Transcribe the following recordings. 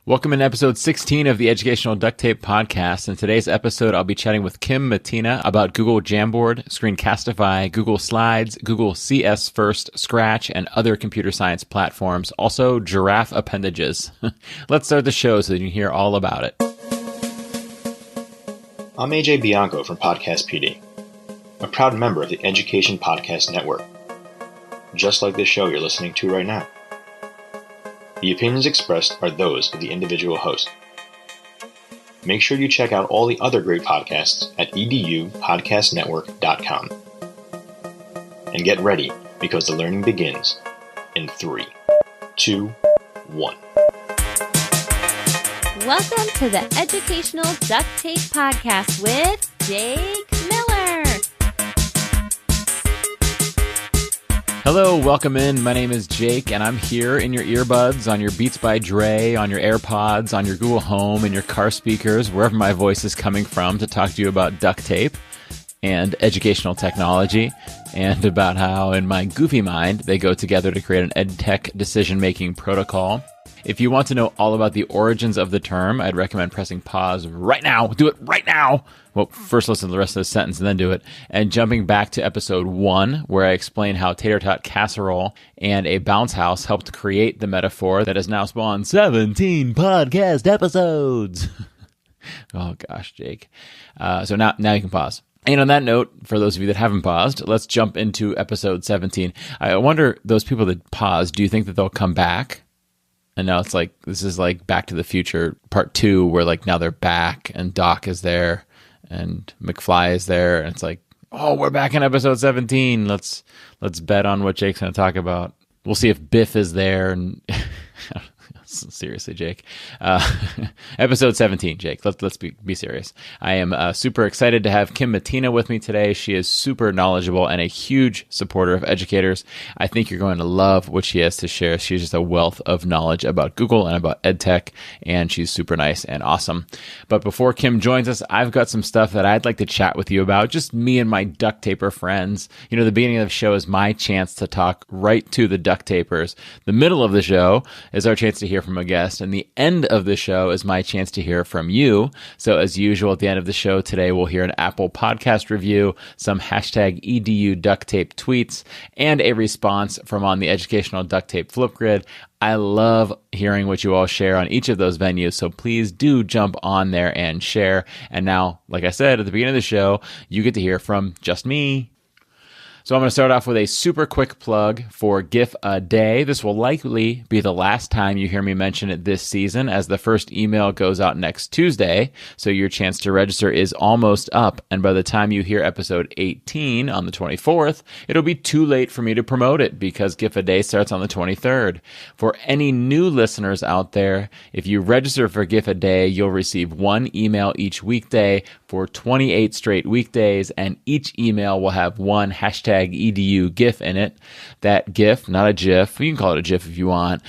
Welcome in episode 16 of the Educational Duct Tape Podcast. In today's episode, I'll be chatting with Mattina about Google Jamboard, Screencastify, Google Slides, Google CS First, Scratch, and other computer science platforms. Also, giraffe appendages. Let's start the show so that you can hear all about it. I'm AJ Bianco from Podcast PD, a proud member of the Education Podcast Network, just like this show you're listening to right now. The opinions expressed are those of the individual host. Make sure you check out all the other great podcasts at edupodcastnetwork.com. And get ready, because the learning begins in 3, 2, 1. Welcome to the Educational Duct Tape Podcast with Jake Miller. Hello, welcome in. My name is Jake, and I'm here in your earbuds, on your Beats by Dre, on your AirPods, on your Google Home, and your car speakers, wherever my voice is coming from, to talk to you about duct tape and educational technology, and about how, in my goofy mind, they go together to create an edtech decision-making protocol. If you want to know all about the origins of the term, I'd recommend pressing pause right now. Do it right now. Well, first listen to the rest of the sentence and then do it. And jumping back to episode 1, where I explain how tater tot casserole and a bounce house helped create the metaphor that has now spawned 17 podcast episodes. Oh gosh, Jake. So now you can pause. And on that note, for those of you that haven't paused, let's jump into episode 17. I wonder, those people that paused, do you think that they'll come back? And now it's like, this is like Back to the Future Part 2, where like now they're back and Doc is there and McFly is there. And it's like, oh, we're back in episode 17. Let's bet on what Jake's going to talk about. We'll see if Biff is there. And seriously, Jake. Episode 17, Jake. Let's be serious. I am super excited to have Mattina with me today. She is super knowledgeable and a huge supporter of educators. I think you're going to love what she has to share. She's just a wealth of knowledge about Google and about EdTech, and she's super nice and awesome. But before Kim joins us, I've got some stuff that I'd like to chat with you about, just me and my duct taper friends. You know, the beginning of the show is my chance to talk right to the duct tapers. The middle of the show is our chance to hear from a guest, and the end of the show is my chance to hear from you. So as usual, at the end of the show today, we'll hear an Apple podcast review, some hashtag EDU duct tape tweets, and a response from on the Educational Duct Tape Flipgrid. I love hearing what you all share on each of those venues, so please do jump on there and share. And now, like I said at the beginning of the show, you get to hear from just me. So I'm going to start off with a super quick plug for GIF-a-Day. This will likely be the last time you hear me mention it this season, as the first email goes out next Tuesday. So your chance to register is almost up. And by the time you hear episode 18 on the 24th, it'll be too late for me to promote it, because GIF-a-Day starts on the 23rd. For any new listeners out there, if you register for GIF-a-Day, you'll receive one email each weekday for 28 straight weekdays, and each email will have one hashtag EDU GIF in it. That GIF, not a GIF, you can call it a GIF if you want,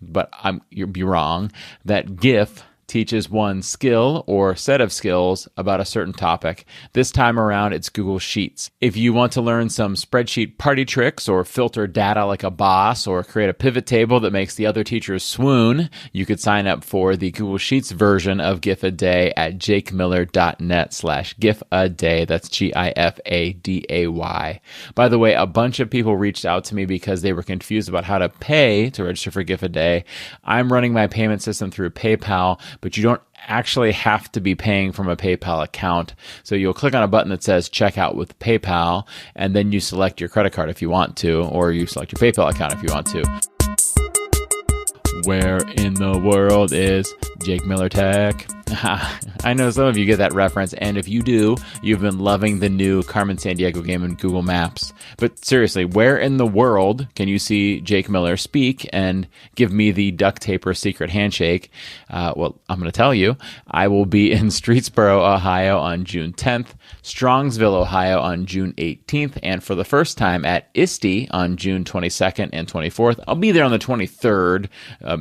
but you'd be wrong. That GIF teaches one skill or set of skills about a certain topic. This time around, it's Google Sheets. If you want to learn some spreadsheet party tricks, or filter data like a boss, or create a pivot table that makes the other teachers swoon, you could sign up for the Google Sheets version of GIF-a-Day at jakemiller.net/GIF-a-Day. That's GIFADAY. By the way, a bunch of people reached out to me because they were confused about how to pay to register for GIF-a-Day. I'm running my payment system through PayPal, but you don't actually have to be paying from a PayPal account. So you'll click on a button that says checkout with PayPal, and then you select your credit card if you want to, or you select your PayPal account if you want to. Where in the world is JakeMillerTech? I know some of you get that reference, and if you do, you've been loving the new Carmen Sandiego game in Google Maps. But seriously, where in the world can you see Jake Miller speak and give me the duct taper secret handshake? Well, I'm going to tell you. I will be in Streetsboro, Ohio on June 10th, Strongsville, Ohio on June 18th, and for the first time at ISTE on June 22nd and 24th. I'll be there on the 23rd,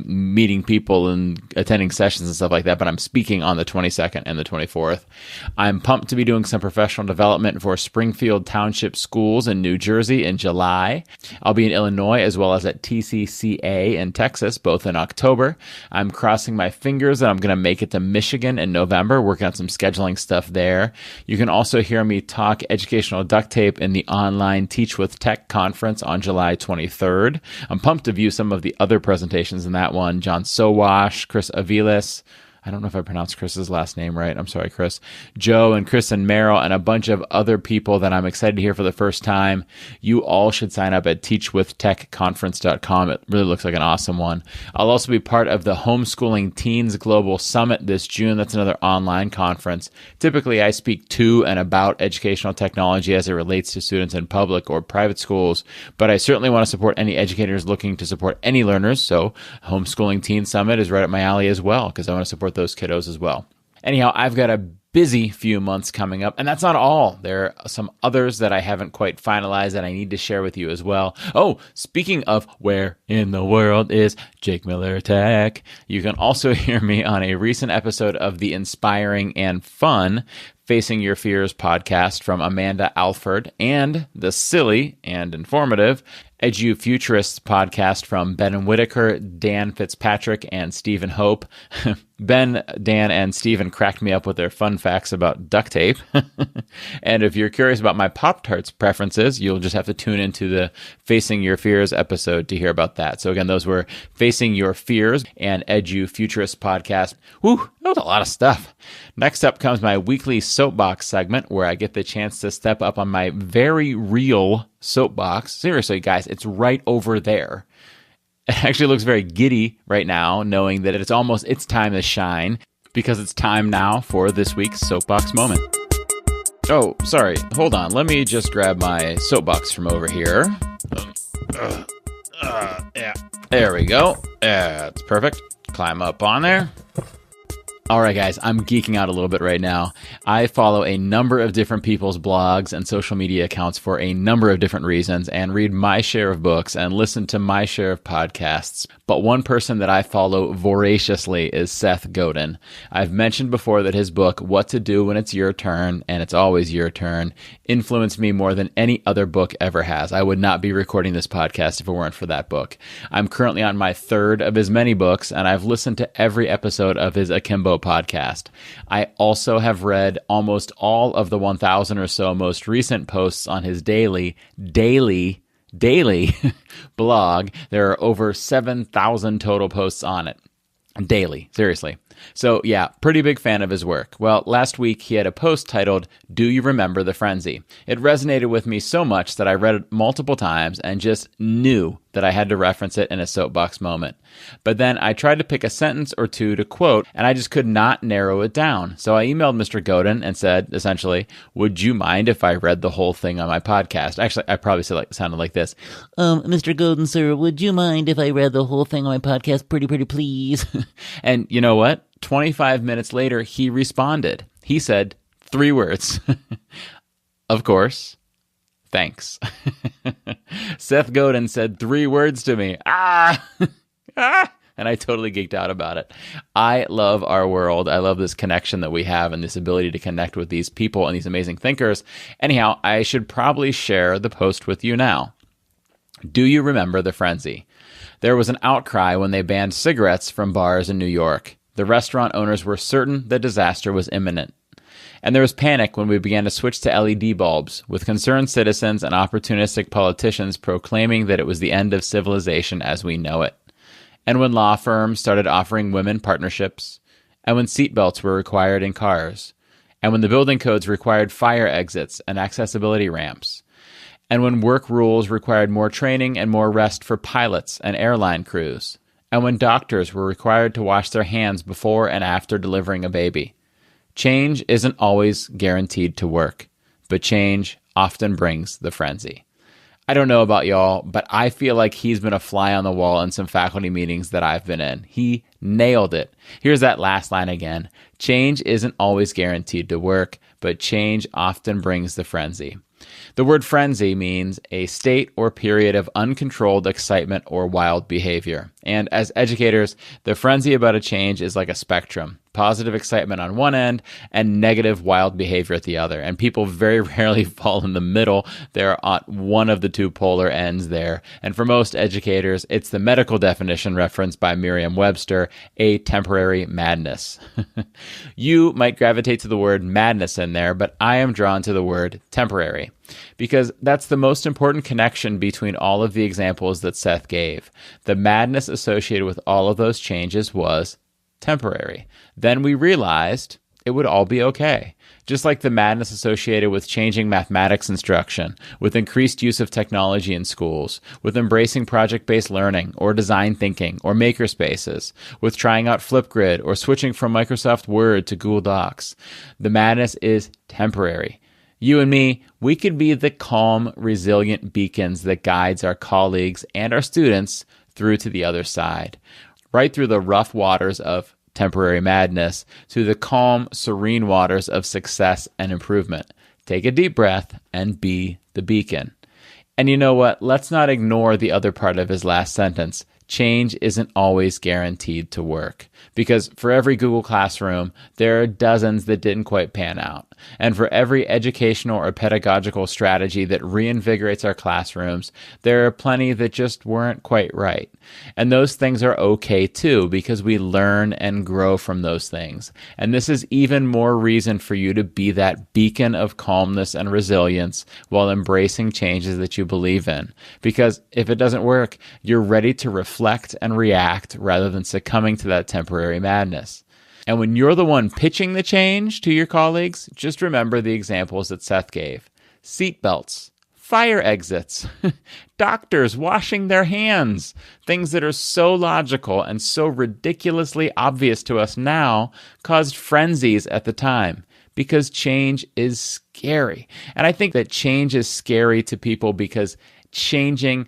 meeting people and attending sessions and stuff like that, but I'm speaking on the 22nd. 22nd and the 24th. I'm pumped to be doing some professional development for Springfield Township Schools in New Jersey in July. I'll be in Illinois as well as at TCCA in Texas, both in October. I'm crossing my fingers that I'm going to make it to Michigan in November, working on some scheduling stuff there. You can also hear me talk educational duct tape in the online Teach with Tech conference on July 23rd. I'm pumped to view some of the other presentations in that one. John Sowash, Chris Aviles, I don't know if I pronounced Chris's last name right. I'm sorry, Chris. Joe and Chris and Merrill and a bunch of other people that I'm excited to hear for the first time. You all should sign up at teachwithtechconference.com. It really looks like an awesome one. I'll also be part of the Homeschooling Teens Global Summit this June. That's another online conference. Typically, I speak to and about educational technology as it relates to students in public or private schools, but I certainly want to support any educators looking to support any learners. So Homeschooling Teen Summit is right up my alley as well, because I want to support those kiddos as well. Anyhow, I've got a busy few months coming up, and that's not all. There are some others that I haven't quite finalized that I need to share with you as well. Oh, speaking of where in the world is JakeMillerTech, you can also hear me on a recent episode of the inspiring and fun Facing Your Fears podcast from Amanda Alford and the silly and informative EduFuturists podcast from Ben Whitaker, Dan Fitzpatrick, and Stephen Hope. Ben, Dan, and Stephen cracked me up with their fun facts about duct tape. And if you're curious about my Pop-Tarts preferences, you'll just have to tune into the Facing Your Fears episode to hear about that. So again, those were Facing Your Fears and EduFuturists podcast. Whew, that was a lot of stuff. Next up comes my weekly Soapbox segment, where I get the chance to step up on my very real soapbox. Seriously, guys, it's right over there. It actually looks very giddy right now, knowing that it's time to shine, because it's time now for this week's Soapbox moment. Oh, sorry. Hold on. Let me just grab my soapbox from over here. Yeah. There we go. That's perfect. Climb up on there. All right, guys, I'm geeking out a little bit right now. I follow a number of different people's blogs and social media accounts for a number of different reasons, and read my share of books and listen to my share of podcasts. But one person that I follow voraciously is Seth Godin. I've mentioned before that his book, What to Do When It's Your Turn, and It's Always Your Turn, influenced me more than any other book ever has. I would not be recording this podcast if it weren't for that book. I'm currently on my third of his many books, and I've listened to every episode of his Akimbo podcast. I also have read almost all of the 1,000 or so most recent posts on his daily blog. There are over 7,000 total posts on it. Daily, seriously. So yeah, pretty big fan of his work. Well, last week he had a post titled, Do You Remember the Frenzy? It resonated with me so much that I read it multiple times and just knew that I had to reference it in a soapbox moment. But then I tried to pick a sentence or two to quote, and I just could not narrow it down. So I emailed Mr. Godin and said, essentially, would you mind if I read the whole thing on my podcast? Actually, I probably sounded like this. Mr. Godin, sir, would you mind if I read the whole thing on my podcast? Pretty please. And you know what? 25 minutes later, he responded. He said 3 words. Of course. Thanks. Seth Godin said 3 words to me. And I totally geeked out about it. I love our world. I love this connection that we have and this ability to connect with these people and these amazing thinkers. Anyhow, I should probably share the post with you now. Do you remember the frenzy? There was an outcry when they banned cigarettes from bars in New York. The restaurant owners were certain that disaster was imminent. And there was panic when we began to switch to LED bulbs, with concerned citizens and opportunistic politicians proclaiming that it was the end of civilization as we know it. And when law firms started offering women partnerships, and when seatbelts were required in cars, and when the building codes required fire exits and accessibility ramps, and when work rules required more training and more rest for pilots and airline crews, and when doctors were required to wash their hands before and after delivering a baby. Change isn't always guaranteed to work, but change often brings the frenzy. I don't know about y'all, but I feel like he's been a fly on the wall in some faculty meetings that I've been in. He nailed it. Here's that last line again. Change isn't always guaranteed to work, but change often brings the frenzy. The word frenzy means a state or period of uncontrolled excitement or wild behavior. And as educators, the frenzy about a change is like a spectrum. positive excitement on one end and negative wild behavior at the other. And people very rarely fall in the middle. They're on one of the two polar ends there. And for most educators, it's the medical definition referenced by Merriam-Webster, a temporary madness. You might gravitate to the word madness in there, but I am drawn to the word temporary, because that's the most important connection between all of the examples that Seth gave. The madness associated with all of those changes was temporary. Then we realized it would all be okay. Just like the madness associated with changing mathematics instruction, with increased use of technology in schools, with embracing project-based learning or design thinking or makerspaces, with trying out Flipgrid or switching from Microsoft Word to Google Docs. The madness is temporary. You and me, we could be the calm, resilient beacons that guides our colleagues and our students through to the other side, right through the rough waters of temporary madness to the calm, serene waters of success and improvement. Take a deep breath and be the beacon. And you know what? Let's not ignore the other part of his last sentence. Change isn't always guaranteed to work, because for every Google Classroom, there are dozens that didn't quite pan out. And for every educational or pedagogical strategy that reinvigorates our classrooms, there are plenty that just weren't quite right. And those things are okay too, because we learn and grow from those things. And this is even more reason for you to be that beacon of calmness and resilience while embracing changes that you believe in. Because if it doesn't work, you're ready to reflect and react rather than succumbing to that temporary madness. And when you're the one pitching the change to your colleagues, just remember the examples that Seth gave. Seatbelts, fire exits, doctors washing their hands, things that are so logical and so ridiculously obvious to us now caused frenzies at the time, because change is scary. And I think that change is scary to people because changing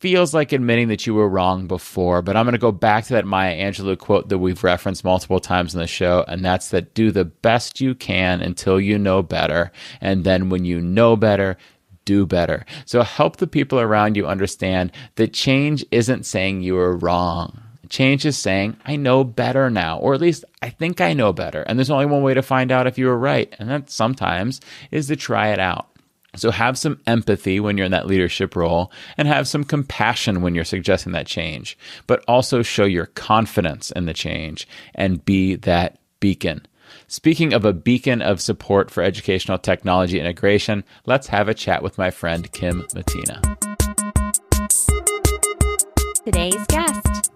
feels like admitting that you were wrong before. But I'm going to go back to that Maya Angelou quote that we've referenced multiple times in the show, and that's that do the best you can until you know better. And then when you know better, do better. So help the people around you understand that change isn't saying you were wrong. Change is saying, I know better now, or at least I think I know better. And there's only one way to find out if you were right. And that sometimes is to try it out. So have some empathy when you're in that leadership role, and have some compassion when you're suggesting that change, but also show your confidence in the change and be that beacon. Speaking of a beacon of support for educational technology integration, let's have a chat with my friend Kim Mattina. Today's guest.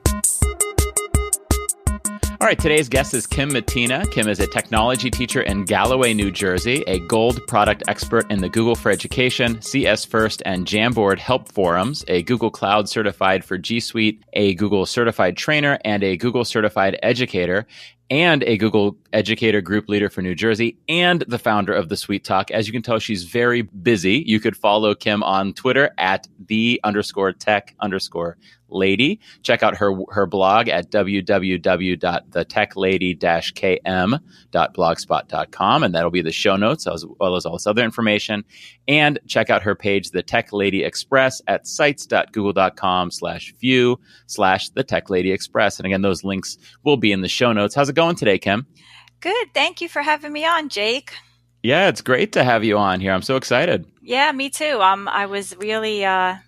All right, today's guest is Kim Mattina. Kim is a technology teacher in Galloway, New Jersey, a gold product expert in the Google for Education, CS First, and Jamboard help forums, a Google Cloud certified for G Suite, a Google certified trainer, and a Google certified educator, and a Google Educator Group Leader for New Jersey, and the founder of the Sweet Talk. As you can tell, she's very busy. You could follow Kim on Twitter at @the_tech_lady. Check out her blog at www.thetechlady-km.blogspot.com, and that'll be the show notes as well as all this other information. And check out her page, The Tech Lady Express, at sites.google.com/view/The Tech Lady Express. And again, those links will be in the show notes. How's it going today, Kim? Good. Thank you for having me on, Jake. Yeah, it's great to have you on here. I'm so excited. Yeah, me too. I was really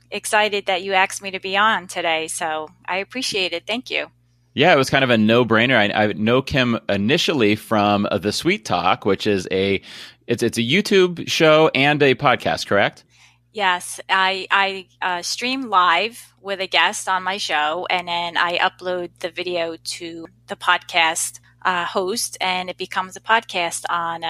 excited that you asked me to be on today, so I appreciate it. Thank you. Yeah, it was kind of a no-brainer. I know Kim initially from the Sweet Talk, which is it's a YouTube show and a podcast, correct? Yes, I stream live with a guest on my show, and then I upload the video to the podcast host, and it becomes a podcast on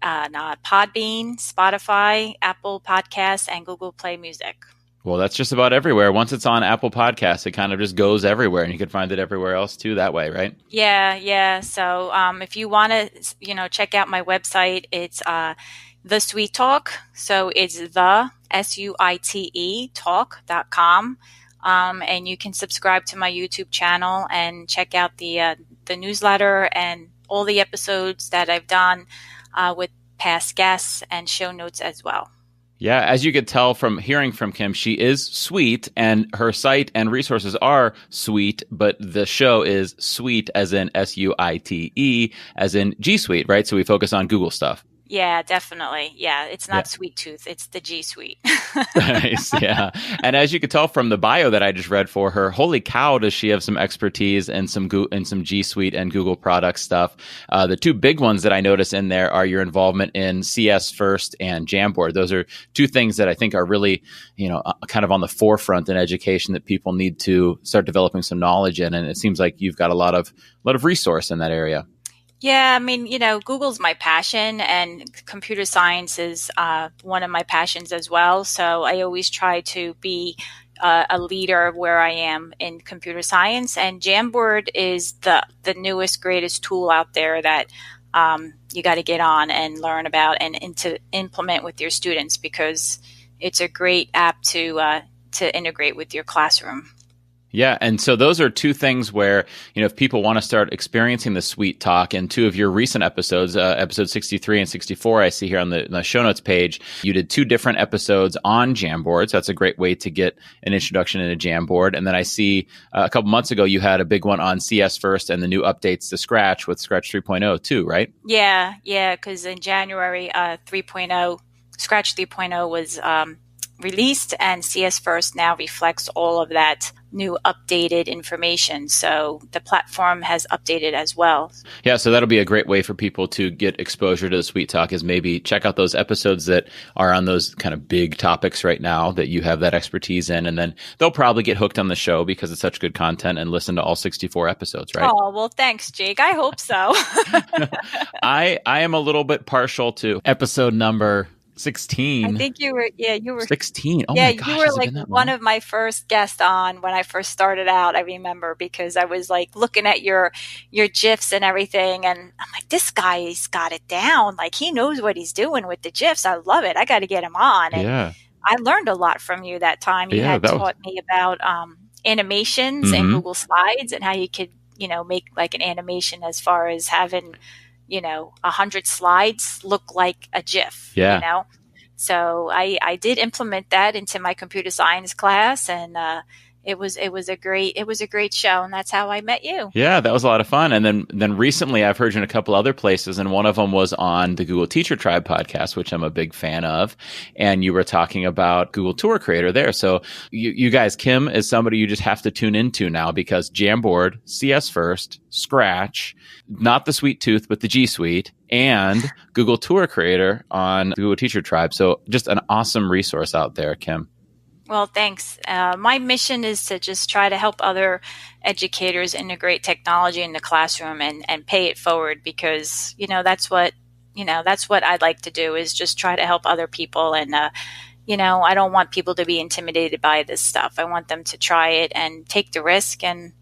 Podbean, Spotify, Apple Podcasts, and Google Play Music. Well, that's just about everywhere. Once it's on Apple Podcasts, it kind of just goes everywhere, and you can find it everywhere else too that way, right? Yeah. So if you want to, check out my website, it's The Sweet Talk. So it's the SUITE talk.com. And you can subscribe to my YouTube channel and check out the newsletter and all the episodes that I've done with past guests and show notes as well. Yeah, as you could tell from hearing from Kim, she is sweet, and her site and resources are sweet, but the show is sweet as in SUITE, as in G Suite, right? So we focus on Google stuff. Yeah, definitely. Yeah, it's not Sweet Tooth, it's the G Suite. Nice, yeah. And as you could tell from the bio that I just read for her, holy cow, does she have some expertise in some G Suite and Google product stuff. The two big ones that I notice in there are your involvement in CS First and Jamboard. Those are two things that I think are really, kind of on the forefront in education that people need to start developing some knowledge in. And it seems like you've got a lot of resource in that area. Yeah, I mean, Google's my passion, and computer science is one of my passions as well. So I always try to be a leader where I am in computer science. And Jamboard is the newest, greatest tool out there that you got to get on and learn about and to implement with your students, because it's a great app to integrate with your classroom. Yeah. And so those are two things where, if people want to start experiencing the sweet talk, and two of your recent episodes, episode 63 and 64, I see here on the show notes page, you did two different episodes on Jamboard. So that's a great way to get an introduction into Jamboard. And then I see a couple months ago, you had a big one on CS First and the new updates to Scratch with Scratch 3.0 too, right? Yeah. Because in January, Scratch 3.0 was released, and CS First now reflects all of that new updated information. So the platform has updated as well. Yeah, so that'll be a great way for people to get exposure to the Sweet Talk, is maybe check out those episodes that are on those kind of big topics right now that you have that expertise in. And then they'll probably get hooked on the show because it's such good content and listen to all 64 episodes, right? Oh, well, thanks, Jake. I hope so. I am a little bit partial to episode number 16. I think you were 16. Oh yeah, my gosh, you were like one of my first guests on when I first started out. I remember, because I was like looking at your GIFs and everything, and I'm like, this guy's got it down. Like, he knows what he's doing with the GIFs. I love it. I got to get him on. And I learned a lot from you that time. You had taught me about animations and Google Slides, and how you could, make like an animation as far as having 100 slides look like a GIF, So I did implement that into my computer science class, and it was a great show, and that's how I met you. Yeah, that was a lot of fun. And then recently I've heard you in a couple other places, and one of them was on the Google Teacher Tribe podcast, which I'm a big fan of. And you were talking about Google Tour Creator there. So you guys, Kim is somebody you just have to tune into now, because Jamboard, CS First, Scratch, not the Sweet Tooth, but the G Suite, and Google Tour Creator on the Google Teacher Tribe. So just an awesome resource out there, Kim. Well, thanks. My mission is to just try to help other educators integrate technology in the classroom and pay it forward, because, that's what I'd like to do, is just try to help other people. And, I don't want people to be intimidated by this stuff. I want them to try it and take the risk and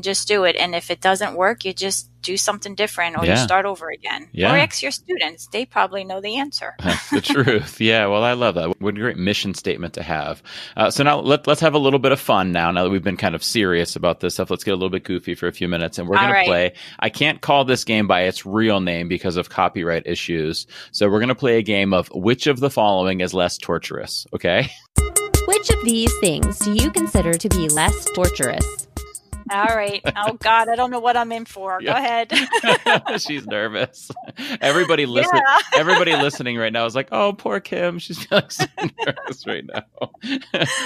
just do it. And if it doesn't work, you just do something different, or you start over again. Or ask your students. They probably know the answer. That's the truth. Yeah, well, I love that. What a great mission statement to have. So now let's have a little bit of fun now that we've been kind of serious about this stuff. Let's get a little bit goofy for a few minutes, and we're going to play. I can't call this game by its real name because of copyright issues. So we're going to play a game of which of the following is less torturous, okay? Which of these things do you consider to be less torturous? All right. Oh, God, I don't know what I'm in for. Go ahead. She's nervous. Everybody listening right now is like, oh, poor Kim. She's feeling so nervous right now.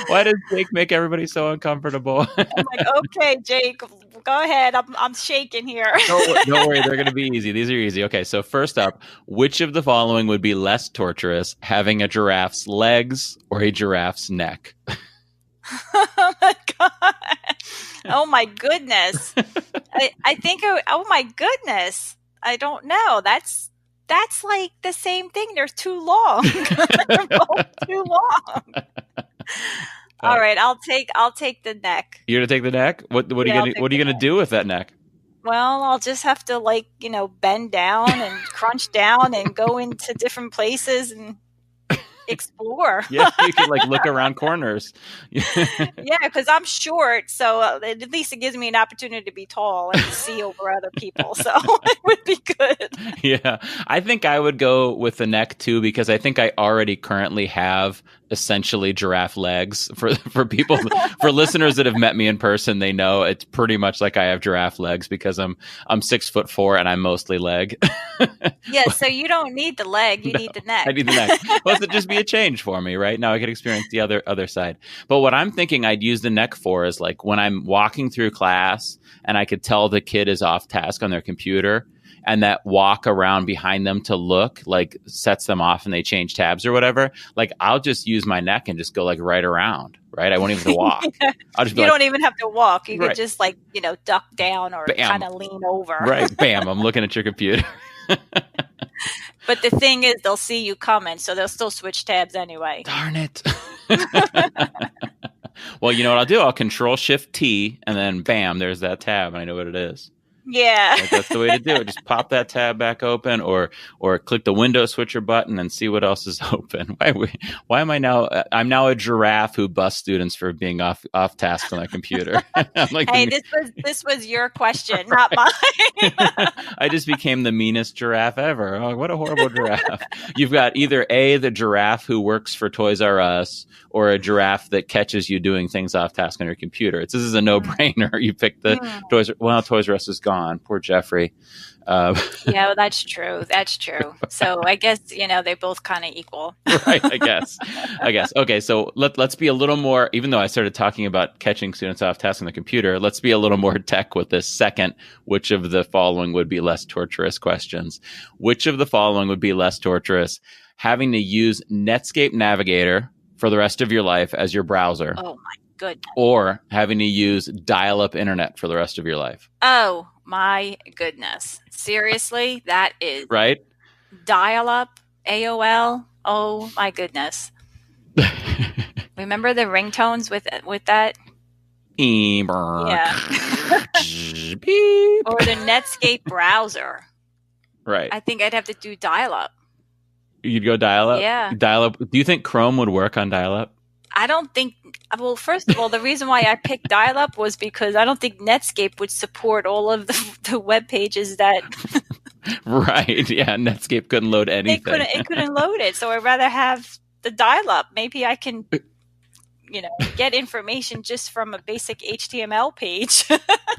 Why does Jake make everybody so uncomfortable? I'm like, okay, Jake, go ahead. I'm shaking here. Don't worry. They're going to be easy. These are easy. Okay, so first up, which of the following would be less torturous, having a giraffe's legs or a giraffe's neck? Oh, my God. Oh my goodness. I think, oh my goodness. I don't know. That's like the same thing. They're too long. They're both too long. All right. I'll take the neck. You're going to take the neck? What are you going to do with that neck? Well, I'll just have to bend down and crunch down and go into different places and explore. Yeah, you can like look around corners. Yeah, because I'm short, so at least it gives me an opportunity to be tall and to see over other people. So it would be good. Yeah, I think I would go with the neck too, because I think I already currently have essentially giraffe legs. For people, for listeners that have met me in person, they know it's pretty much like I have giraffe legs because I'm 6'4" and I'm mostly leg. Yeah, so you don't need the leg, you need the neck. I need the neck. Plus, it'd just be a change for me, right? Now I could experience the other side. But what I'm thinking I'd use the neck for is like when I'm walking through class and I could tell the kid is off task on their computer, and that walk around behind them to look like sets them off and they change tabs or whatever. Like I'll just use my neck and just go like right around, right? I won't even have to walk. I'll just be You like, don't even have to walk. You Right. could just like, duck down or Bam. kind of lean over. right, bam, I'm looking at your computer. But the thing is, they'll see you coming, so they'll still switch tabs anyway. Darn it. Well, you know what I'll do? I'll Control-Shift-T and then bam, there's that tab and I know what it is. Yeah. Like, that's the way to do it. Just pop that tab back open, or click the window switcher button and see what else is open. Why am I now? I'm now a giraffe who busts students for being off task on their computer. I'm like, Hey, this was your question, not mine. I just became the meanest giraffe ever. Oh, what a horrible giraffe! You've got either A, the giraffe who works for Toys R Us, or a giraffe that catches you doing things off task on your computer. This is a no-brainer. You pick the Toys R Us is gone. Poor Jeffrey. Yeah, well, that's true. That's true. So I guess, they both kind of equal. Right, I guess. Okay, so let's be a little more, even though I started talking about catching students off task on the computer, let's be a little more tech with this second. Which of the following would be less torturous questions? Which of the following would be less torturous? Having to use Netscape Navigator for the rest of your life as your browser. Oh, my goodness. Or having to use dial-up internet for the rest of your life. Oh, my goodness. Seriously? That is Right? dial-up, AOL. Oh, my goodness. Remember the ringtones with that? Yeah. Beep. Or the Netscape browser. Right. I think I'd have to do dial-up. You'd go dial-up? Yeah. Dial-up. Do you think Chrome would work on dial-up? I don't think, well, first of all, the reason why I picked dial-up was because I don't think Netscape would support all of the web pages that... Right. Yeah. Netscape couldn't load anything. It couldn't load it. So I'd rather have the dial-up. Maybe I can, get information just from a basic HTML page.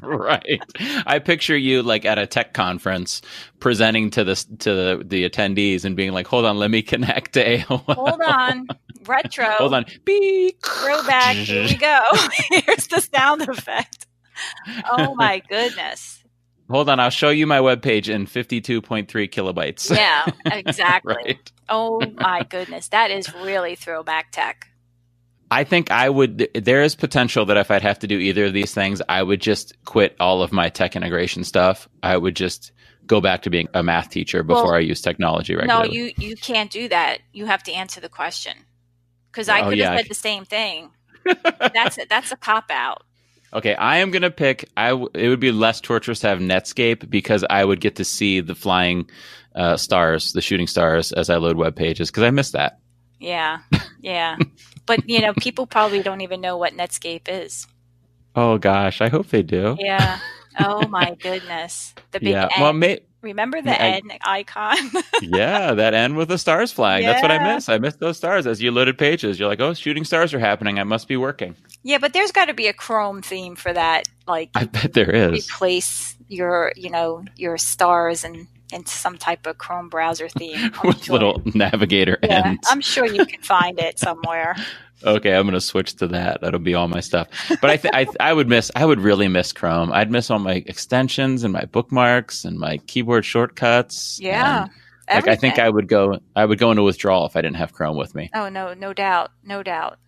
Right. I picture you like at a tech conference presenting to the attendees and being like, hold on, let me connect to AOL. Hold on. Retro. Hold on. Beep. Throwback. Here we go. Here's the sound effect. Oh my goodness. Hold on. I'll show you my webpage in 52.3 kilobytes. Yeah, exactly. Right. Oh my goodness. That is really throwback tech. I think I would, there is potential that if I'd have to do either of these things, I would just quit all of my tech integration stuff. I would just go back to being a math teacher before I use technology regularly. No, you can't do that. You have to answer the question. Because I could have said the same thing. That's a cop-out. Okay, I am going to pick, it would be less torturous to have Netscape because I would get to see the flying stars, the shooting stars as I load web pages because I miss that. Yeah. But, people probably don't even know what Netscape is. Oh, gosh. I hope they do. Yeah. Oh, my goodness. The big N. Well, remember the N icon? Yeah, that N with the stars flying. Yeah. That's what I miss. I miss those stars as you loaded pages. You're like, oh, shooting stars are happening. I must be working. Yeah, but there's got to be a Chrome theme for that. Like, I bet there is. Replace your stars into some type of Chrome browser theme. With little navigator ends. I'm sure you can find it somewhere. Okay, I'm going to switch to that. That'll be all my stuff. But I would really miss Chrome. I'd miss all my extensions and my bookmarks and my keyboard shortcuts. Yeah. I think I would go into withdrawal if I didn't have Chrome with me. Oh, no doubt.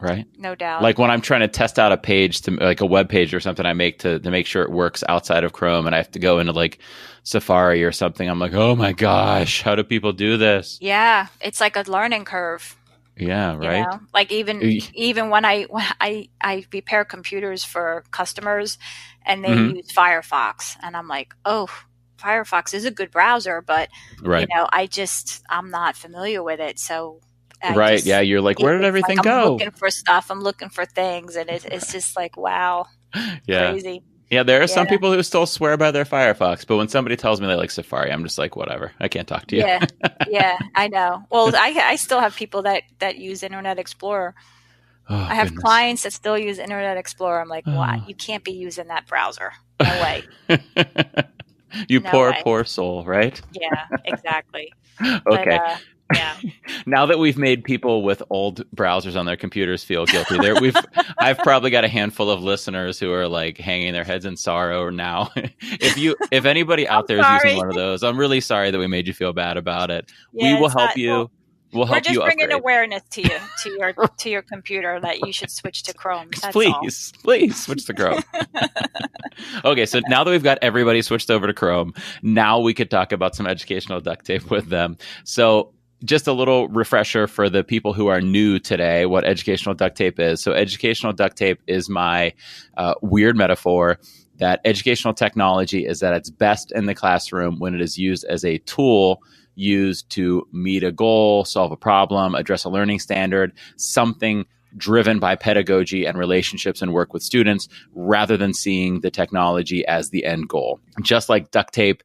Right? No doubt. Like when I'm trying to test out a page like a web page or something I make to make sure it works outside of Chrome and I have to go into like Safari or something. I'm like, oh my gosh, how do people do this? Yeah. It's like a learning curve. Yeah, right. Like even when I repair computers for customers and they use Firefox and I'm like, oh, Firefox is a good browser, but I'm not familiar with it. So Right. Yeah. You're like, where did everything I'm go? looking for stuff. I'm looking for things. And it's just like, wow, Yeah. crazy. Yeah. There are some people who still swear by their Firefox, but when somebody tells me they like Safari, I'm just like, whatever. I can't talk to you. Yeah. Yeah, I know. Well, I still have people that use Internet Explorer. Oh, I have goodness. clients that still use Internet Explorer. I'm like, what? You can't be using that browser. No way. You No poor, way. poor soul, right? Yeah, exactly. Okay. But, yeah. Now that we've made people with old browsers on their computers feel guilty, I've probably got a handful of listeners who are like hanging their heads in sorrow now. If anybody out there is using one of those, I'm really sorry that we made you feel bad about it. Yeah, we will help you. Well, we'll help you We're just bringing upgrade. awareness to you, to your computer, that you should switch to Chrome. That's Please switch to Chrome. Okay, so now that we've got everybody switched over to Chrome, now we could talk about some educational duct tape with them. So just a little refresher for the people who are new today, what educational duct tape is. So educational duct tape is my weird metaphor that educational technology is at its best in the classroom when it is used as a tool used to meet a goal, solve a problem, address a learning standard, something driven by pedagogy and relationships and work with students, rather than seeing the technology as the end goal. Just like duct tape,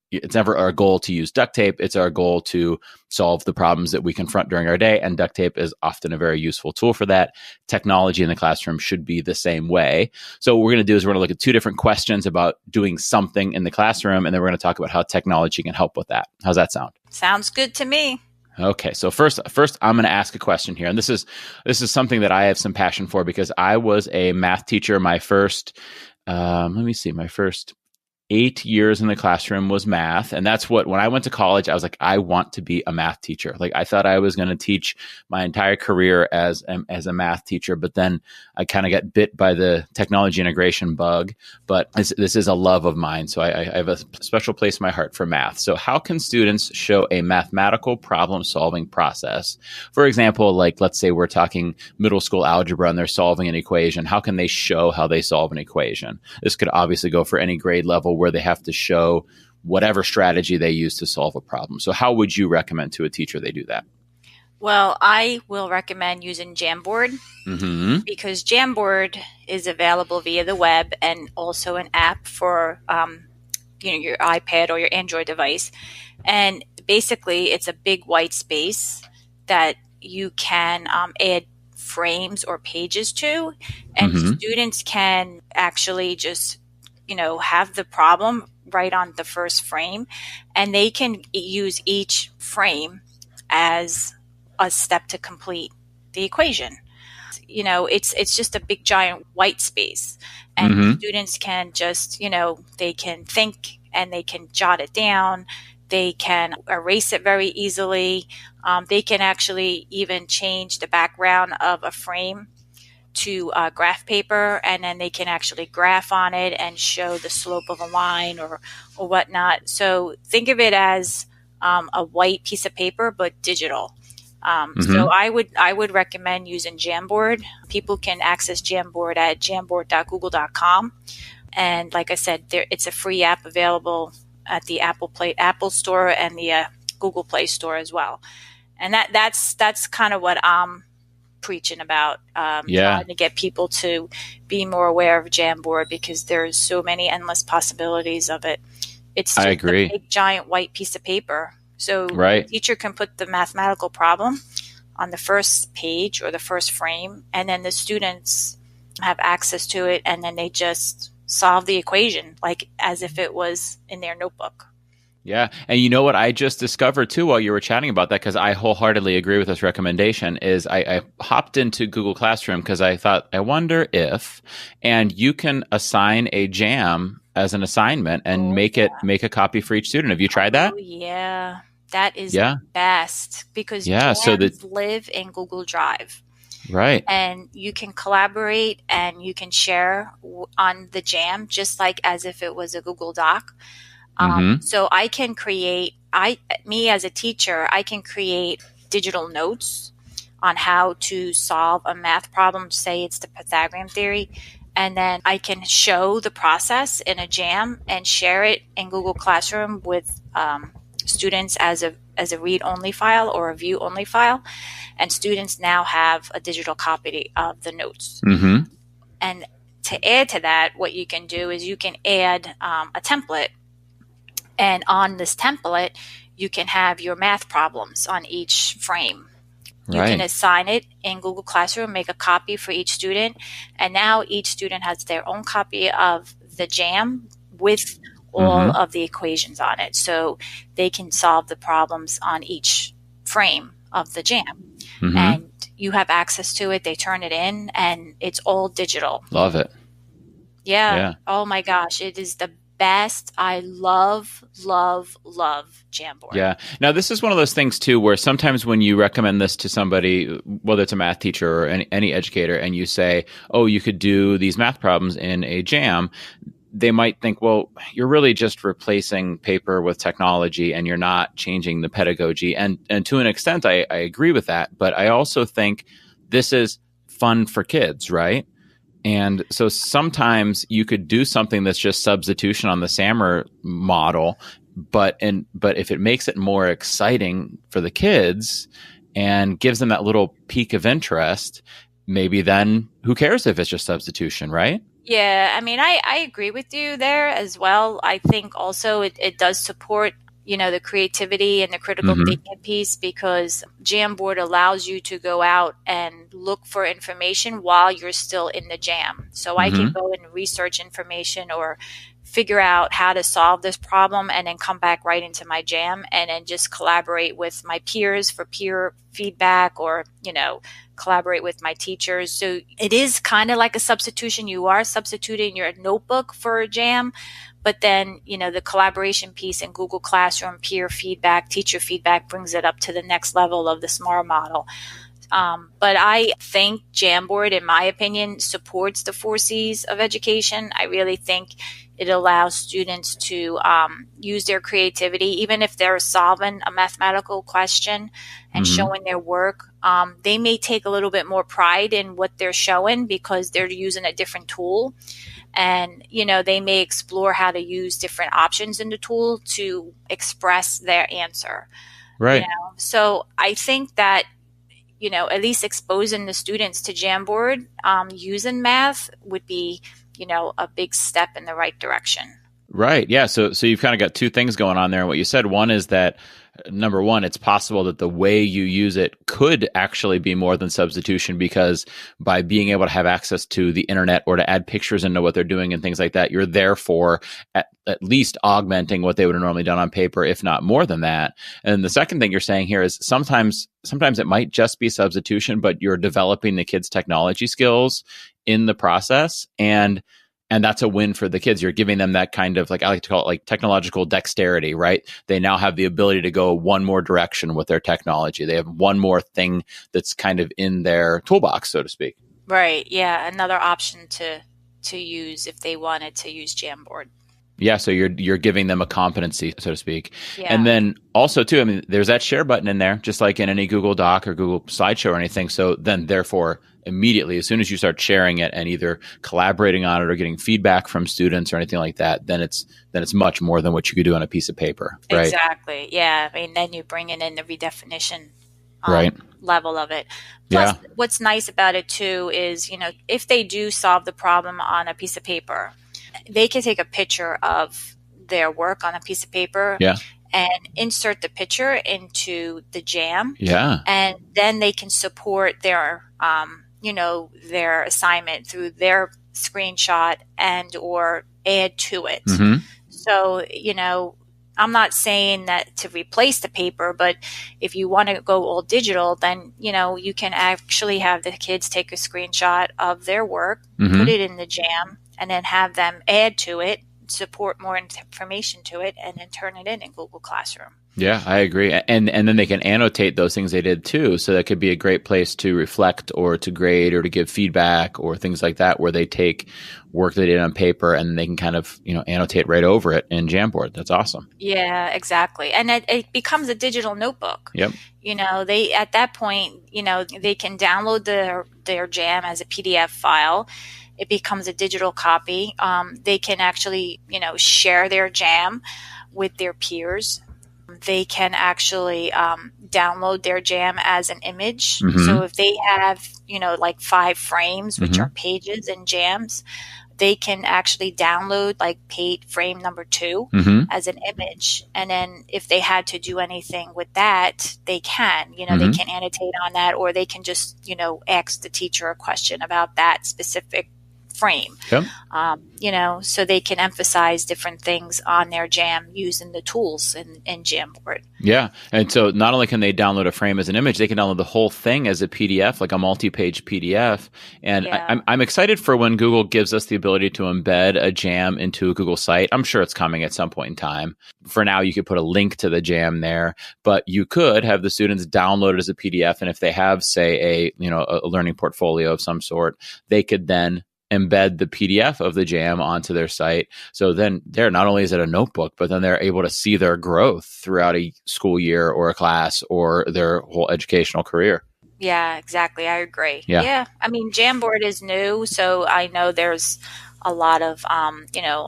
it's never our goal to use duct tape. It's our goal to solve the problems that we confront during our day. And duct tape is often a very useful tool for that. Technology in the classroom should be the same way. So what we're going to do is we're going to look at two different questions about doing something in the classroom. And then we're going to talk about how technology can help with that. How's that sound? Sounds good to me. Okay, so first I'm going to ask a question here, and this is something that I have some passion for because I was a math teacher. My first, my first 8 years in the classroom was math. And that's when I went to college, I was like, I want to be a math teacher. Like I thought I was going to teach my entire career as a math teacher, but then I kind of got bit by the technology integration bug. But this is a love of mine. So I have a special place in my heart for math. So how can students show a mathematical problem solving process? For example, like let's say we're talking middle school algebra and they're solving an equation. How can they show how they solve an equation? This could obviously go for any grade level where they have to show whatever strategy they use to solve a problem. So how would you recommend to a teacher they do that? Well, I will recommend using Jamboard because Jamboard is available via the web and also an app for your iPad or your Android device. And basically, it's a big white space that you can add frames or pages to, and students can actually just have the problem right on the first frame, and they can use each frame as a step to complete the equation. It's just a big giant white space, and students can just, they can think and they can jot it down. They can erase it very easily. They can actually even change the background of a frame to graph paper, and then they can actually graph on it and show the slope of a line or whatnot. So think of it as a white piece of paper, but digital. So I would recommend using Jamboard. People can access Jamboard at jamboard.google.com. And like I said, it's a free app available at the Apple Store and the Google Play Store as well. And that's kind of what I'm preaching about, trying to get people to be more aware of Jamboard because there's so many endless possibilities of it. It's just a big giant white piece of paper. So the teacher can put the mathematical problem on the first page or the first frame, and then the students have access to it, and then they just solve the equation like as if it was in their notebook. Yeah. And you know what I just discovered too while you were chatting about that, because I wholeheartedly agree with this recommendation, is I hopped into Google Classroom because I thought, I wonder if, and you can assign a jam as an assignment and make a copy for each student. Have you tried that? Oh, yeah. That is best because jams live in Google Drive. Right. And you can collaborate and you can share on the jam just like as if it was a Google Doc. So I can create, me as a teacher, I can create digital notes on how to solve a math problem. Say it's the Pythagorean theory. And then I can show the process in a jam and share it in Google Classroom with students as a read-only file or a view-only file, and students now have a digital copy of the notes. Mm-hmm. And to add to that, what you can do is you can add a template, and on this template, you can have your math problems on each frame. You can assign it in Google Classroom, make a copy for each student, and now each student has their own copy of the JAM with all of the equations on it. So they can solve the problems on each frame of the JAM. And you have access to it. They turn it in, and it's all digital. Love it. Yeah. Oh my gosh. It is the best. I love Jamboard. Yeah. Now, this is one of those things, too, where sometimes when you recommend this to somebody, whether it's a math teacher or any educator, and you say, oh, you could do these math problems in a JAM, they might think, well, you're really just replacing paper with technology and you're not changing the pedagogy. And to an extent, I agree with that. But I also think this is fun for kids, right? And so sometimes you could do something that's just substitution on the SAMR model, but if it makes it more exciting for the kids and gives them that little peak of interest, maybe then who cares if it's just substitution, right? Yeah, I mean, I agree with you there as well. I think also it does support, the creativity and the critical thinking piece, because Jamboard allows you to go out and look for information while you're still in the jam. So I can go and research information or figure out how to solve this problem and then come back right into my jam and then just collaborate with my peers for peer feedback, or, collaborate with my teachers. So it is kind of like a substitution. You are substituting your notebook for a jam, but then, the collaboration piece in Google Classroom, peer feedback, teacher feedback brings it up to the next level of the SMART model. But I think Jamboard, in my opinion, supports the 4 C's of education. I really think it allows students to use their creativity, even if they're solving a mathematical question and showing their work. They may take a little bit more pride in what they're showing because they're using a different tool. And, they may explore how to use different options in the tool to express their answer. Right. So I think that, at least exposing the students to Jamboard using math would be, a big step in the right direction. Right. Yeah. So you've kind of got 2 things going on there. And what you said, one is that, number one, it's possible that the way you use it could actually be more than substitution, because by being able to have access to the internet or to add pictures into what they're doing and things like that, you're therefore at least augmenting what they would have normally done on paper, if not more than that. And the second thing you're saying here is sometimes it might just be substitution, but you're developing the kids' technology skills in the process. And that's a win for the kids. You're giving them that kind of, like, I like to call it, like, technological dexterity, right? They now have the ability to go one more direction with their technology. They have one more thing that's kind of in their toolbox, so to speak. Right. Yeah. Another option to use if they wanted to use Jamboard. Yeah. So you're giving them a competency, so to speak. Yeah. And then also too, I mean, there's that share button in there, just like in any Google Doc or Google Slideshow or anything. So then therefore, immediately, as soon as you start sharing it and either collaborating on it or getting feedback from students or anything like that, then it's much more than what you could do on a piece of paper, right? Exactly. Yeah. I mean, then you bring in the redefinition right. level of it. Plus, what's nice about it too is, if they do solve the problem on a piece of paper, they can take a picture of their work on a piece of paper and insert the picture into the jam. Yeah. And then they can support their their assignment through their screenshot and or add to it. So, I'm not saying that to replace the paper, but if you want to go all digital, then, you can actually have the kids take a screenshot of their work, put it in the jam, and then have them add to it, support more information to it, and then turn it in Google Classroom. Yeah, I agree. And then they can annotate those things they did too. So that could be a great place to reflect or to grade or to give feedback or things like that, where they take work they did on paper and they can kind of, annotate right over it in Jamboard. That's awesome. Yeah, exactly. And it becomes a digital notebook. Yep. They, at that point, they can download their jam as a PDF file. It becomes a digital copy. They can actually, share their jam with their peers. they can actually download their jam as an image. Mm-hmm. So if they have, like 5 frames, which Mm-hmm. are pages and jams, they can actually download like frame number 2 Mm-hmm. as an image. And then if they had to do anything with that, they can, Mm-hmm. they can annotate on that, or they can just, ask the teacher a question about that specific frame. Yep. So they can emphasize different things on their jam using the tools in Jamboard. Yeah. And so not only can they download a frame as an image, they can download the whole thing as a PDF, like a multi-page PDF. And Yeah. I'm excited for when Google gives us the ability to embed a jam into a Google site. I'm sure it's coming at some point in time. For now, you could put a link to the jam there, but you could have the students download it as a PDF. And if they have, say, a learning portfolio of some sort, they could then embed the PDF of the jam onto their site. So then not only is it a notebook, but then they're able to see their growth throughout a school year or a class or their whole educational career. Yeah, exactly. I agree. Yeah. I mean, Jamboard is new, so I know there's a lot of, a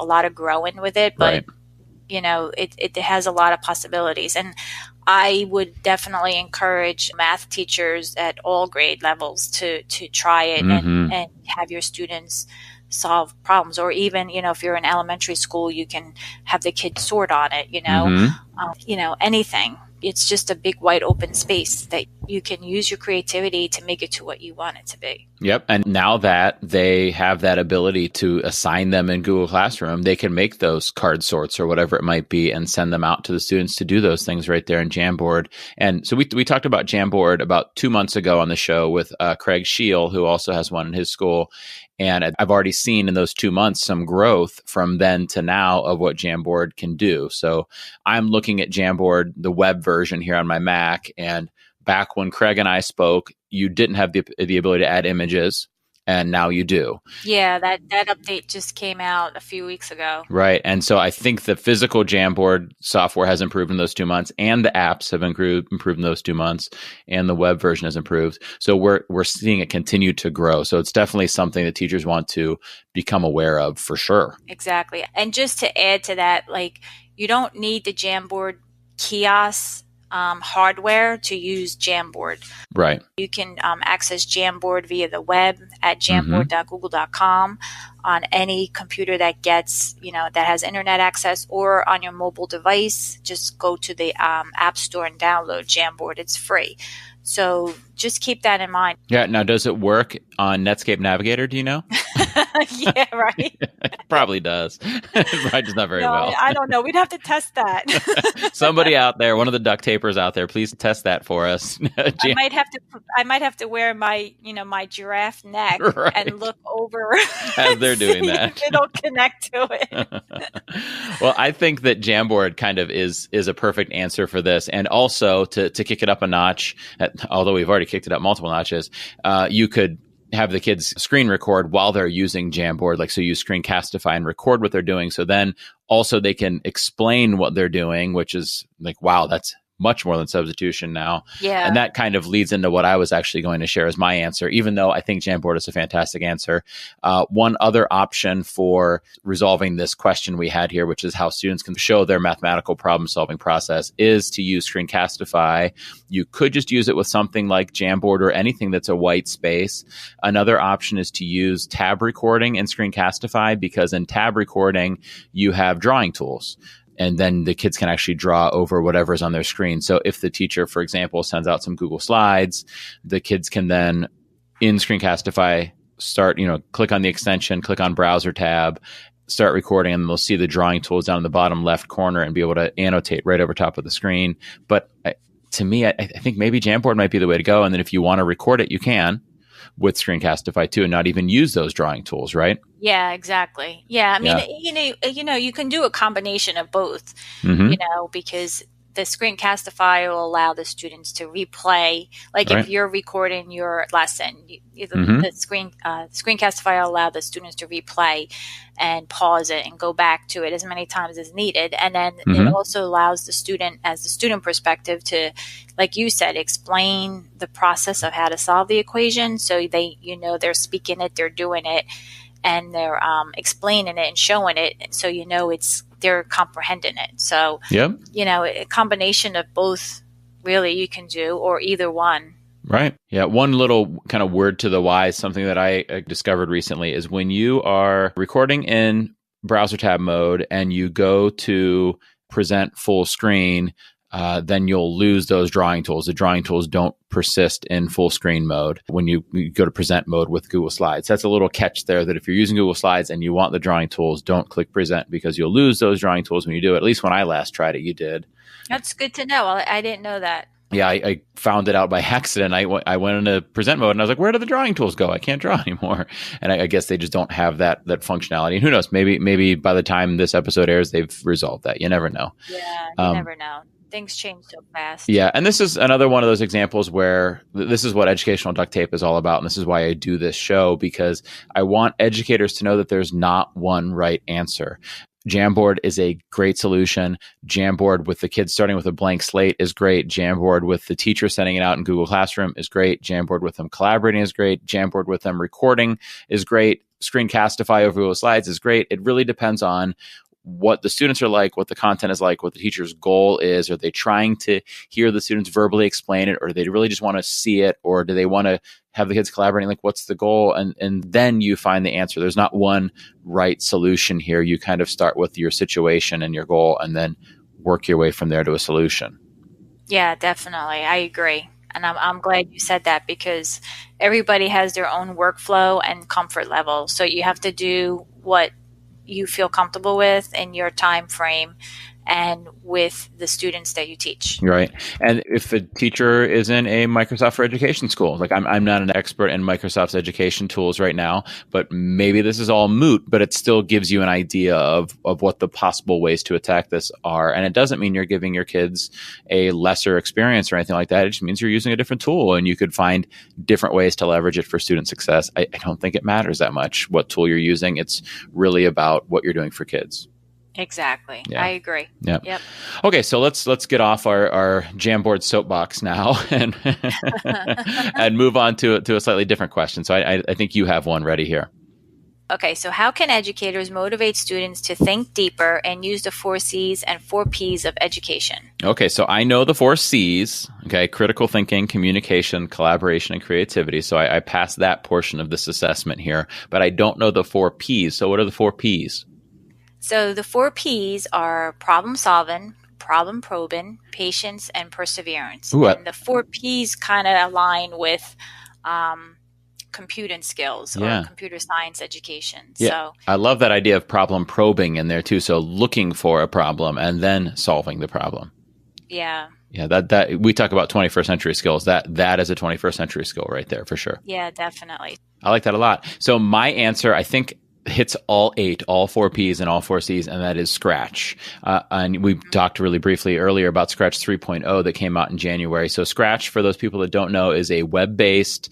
lot of growing with it, but, Right. It has a lot of possibilities. And I would definitely encourage math teachers at all grade levels to try it Mm-hmm. and have your students solve problems. Or even, if you're in elementary school, you can have the kids sort on it, Mm-hmm. Anything. It's just a big wide open space that you can use your creativity to make it to what you want it to be. Yep. And now that they have that ability to assign them in Google Classroom, they can make those card sorts or whatever it might be and send them out to the students to do those things right there in Jamboard. And so we talked about Jamboard about 2 months ago on the show with Craig Scheel, who also has one in his school. And I've already seen in those 2 months some growth from then to now of what Jamboard can do. So I'm looking at Jamboard, the web version here on my Mac. And back when Craig and I spoke, you didn't have the ability to add images. And now you do. Yeah, that update just came out a few weeks ago. Right. And so I think the physical Jamboard software has improved in those 2 months, and the apps have improved in those 2 months, and the web version has improved. So we're seeing it continue to grow. So it's definitely something that teachers want to become aware of for sure. Exactly. And just to add to that, like, you don't need the Jamboard kiosk hardware to use Jamboard. Right. You can access Jamboard via the web at jamboard.google.com on any computer that gets, that has internet access, or on your mobile device. Just go to the App Store and download Jamboard. It's free. So just keep that in mind. Yeah. Now, does it work on Netscape Navigator? Do you know? Yeah, right. It probably does. Right, just not very well. I don't know. We'd have to test that. Somebody out there, one of the duct tapers out there, please test that for us. I might have to wear my, my giraffe neck Right. and look over As they're doing that. if it'll connect to it. Well, I think that Jamboard kind of is a perfect answer for this. And also to kick it up a notch, although we've already kicked it up multiple notches, you could have the kids screen record while they're using Jamboard. Like, so use Screencastify and record what they're doing. So then also they can explain what they're doing, which is like, wow, that's much more than substitution now. Yeah. And that kind of leads into what I was actually going to share as my answer, even though I think Jamboard is a fantastic answer. One other option for resolving this question we had here, which is how students can show their mathematical problem-solving process, is to use Screencastify. You could just use it with something like Jamboard or anything that's a white space. Another option is to use tab recording in Screencastify, because in tab recording, you have drawing tools. And then the kids can actually draw over whatever's on their screen. So if the teacher, for example, sends out some Google Slides, the kids can then, in Screencastify, start, click on the extension, click on Browser tab, start recording, and they'll see the drawing tools down in the bottom left corner and be able to annotate right over top of the screen. But to me, I think maybe Jamboard might be the way to go. And then if you want to record it, you can with Screencastify too, and not even use those drawing tools, right? Yeah, exactly. Yeah, I mean, you can do a combination of both, because the Screencastify will allow the students to replay. Like, Right. if you're recording your lesson, the Screencastify will allow the students to replay and pause it and go back to it as many times as needed. And then it also allows the student, as the student perspective, to, like you said, explain the process of how to solve the equation. So they, they're speaking it, they're doing it, and they're explaining it and showing it. So, it's they're comprehending it. So, Yep. A combination of both really you can do, or either one. Right. Yeah. One little kind of word to the wise, something that I discovered recently is when you are recording in browser tab mode and you go to present full screen, then you'll lose those drawing tools. The drawing tools don't persist in full screen mode when you go to present mode with Google Slides. That's a little catch there, that if you're using Google Slides and you want the drawing tools, don't click present, because you'll lose those drawing tools when you do it. At least when I last tried it, you did. That's good to know. I didn't know that. Yeah, I found it out by accident. I went into present mode and I was like, where do the drawing tools go? I can't draw anymore. And I guess they just don't have that functionality. And who knows, maybe by the time this episode airs, they've resolved that. You never know. Yeah, you never know. Things change so fast. Yeah, and this is another one of those examples where this is what educational duct tape is all about. And this is why I do this show, because I want educators to know that there's not one right answer. Jamboard is a great solution. Jamboard with the kids starting with a blank slate is great. Jamboard with the teacher sending it out in Google Classroom is great. Jamboard with them collaborating is great. Jamboard with them recording is great. Screencastify over Google Slides is great. It really depends on what the students are like, what the content is like, what the teacher's goal is. Are they trying to hear the students verbally explain it, or do they really just want to see it, or do they want to have the kids collaborating? Like, what's the goal? And then you find the answer. There's not one right solution here. You kind of start with your situation and your goal and then work your way from there to a solution. Yeah, definitely. I agree. And I'm glad you said that, because everybody has their own workflow and comfort level. So you have to do what you feel comfortable with in your time frame and with the students that you teach. Right. And if a teacher is in a Microsoft for Education school, like I'm not an expert in Microsoft's education tools right now, but maybe this is all moot, but it still gives you an idea of what the possible ways to attack this are. And it doesn't mean you're giving your kids a lesser experience or anything like that. It just means you're using a different tool, and you could find different ways to leverage it for student success. I don't think it matters that much what tool you're using. It's really about what you're doing for kids. Exactly. Yeah. I agree. Yep. Yep. Okay, so let's get off our Jamboard soapbox now and and move on to a slightly different question. So I think you have one ready here. Okay, so how can educators motivate students to think deeper and use the 4 C's and 4 P's of education? Okay, so I know the 4 C's, okay, critical thinking, communication, collaboration, and creativity. So I passed that portion of this assessment here, but I don't know the 4 P's. So what are the 4 P's? So the 4 P's are problem solving, problem probing, patience, and perseverance. Ooh, and the 4 P's kind of align with computing skills or computer science education. Yeah. So I love that idea of problem probing in there too. So looking for a problem and then solving the problem. Yeah. Yeah, that we talk about 21st century skills. That is a 21st century skill right there for sure. Yeah, definitely. I like that a lot. So my answer, I think, hits all 4 P's and all 4 C's, and that is Scratch. And we talked really briefly earlier about Scratch 3.0 that came out in January. So Scratch, for those people that don't know, is a web-based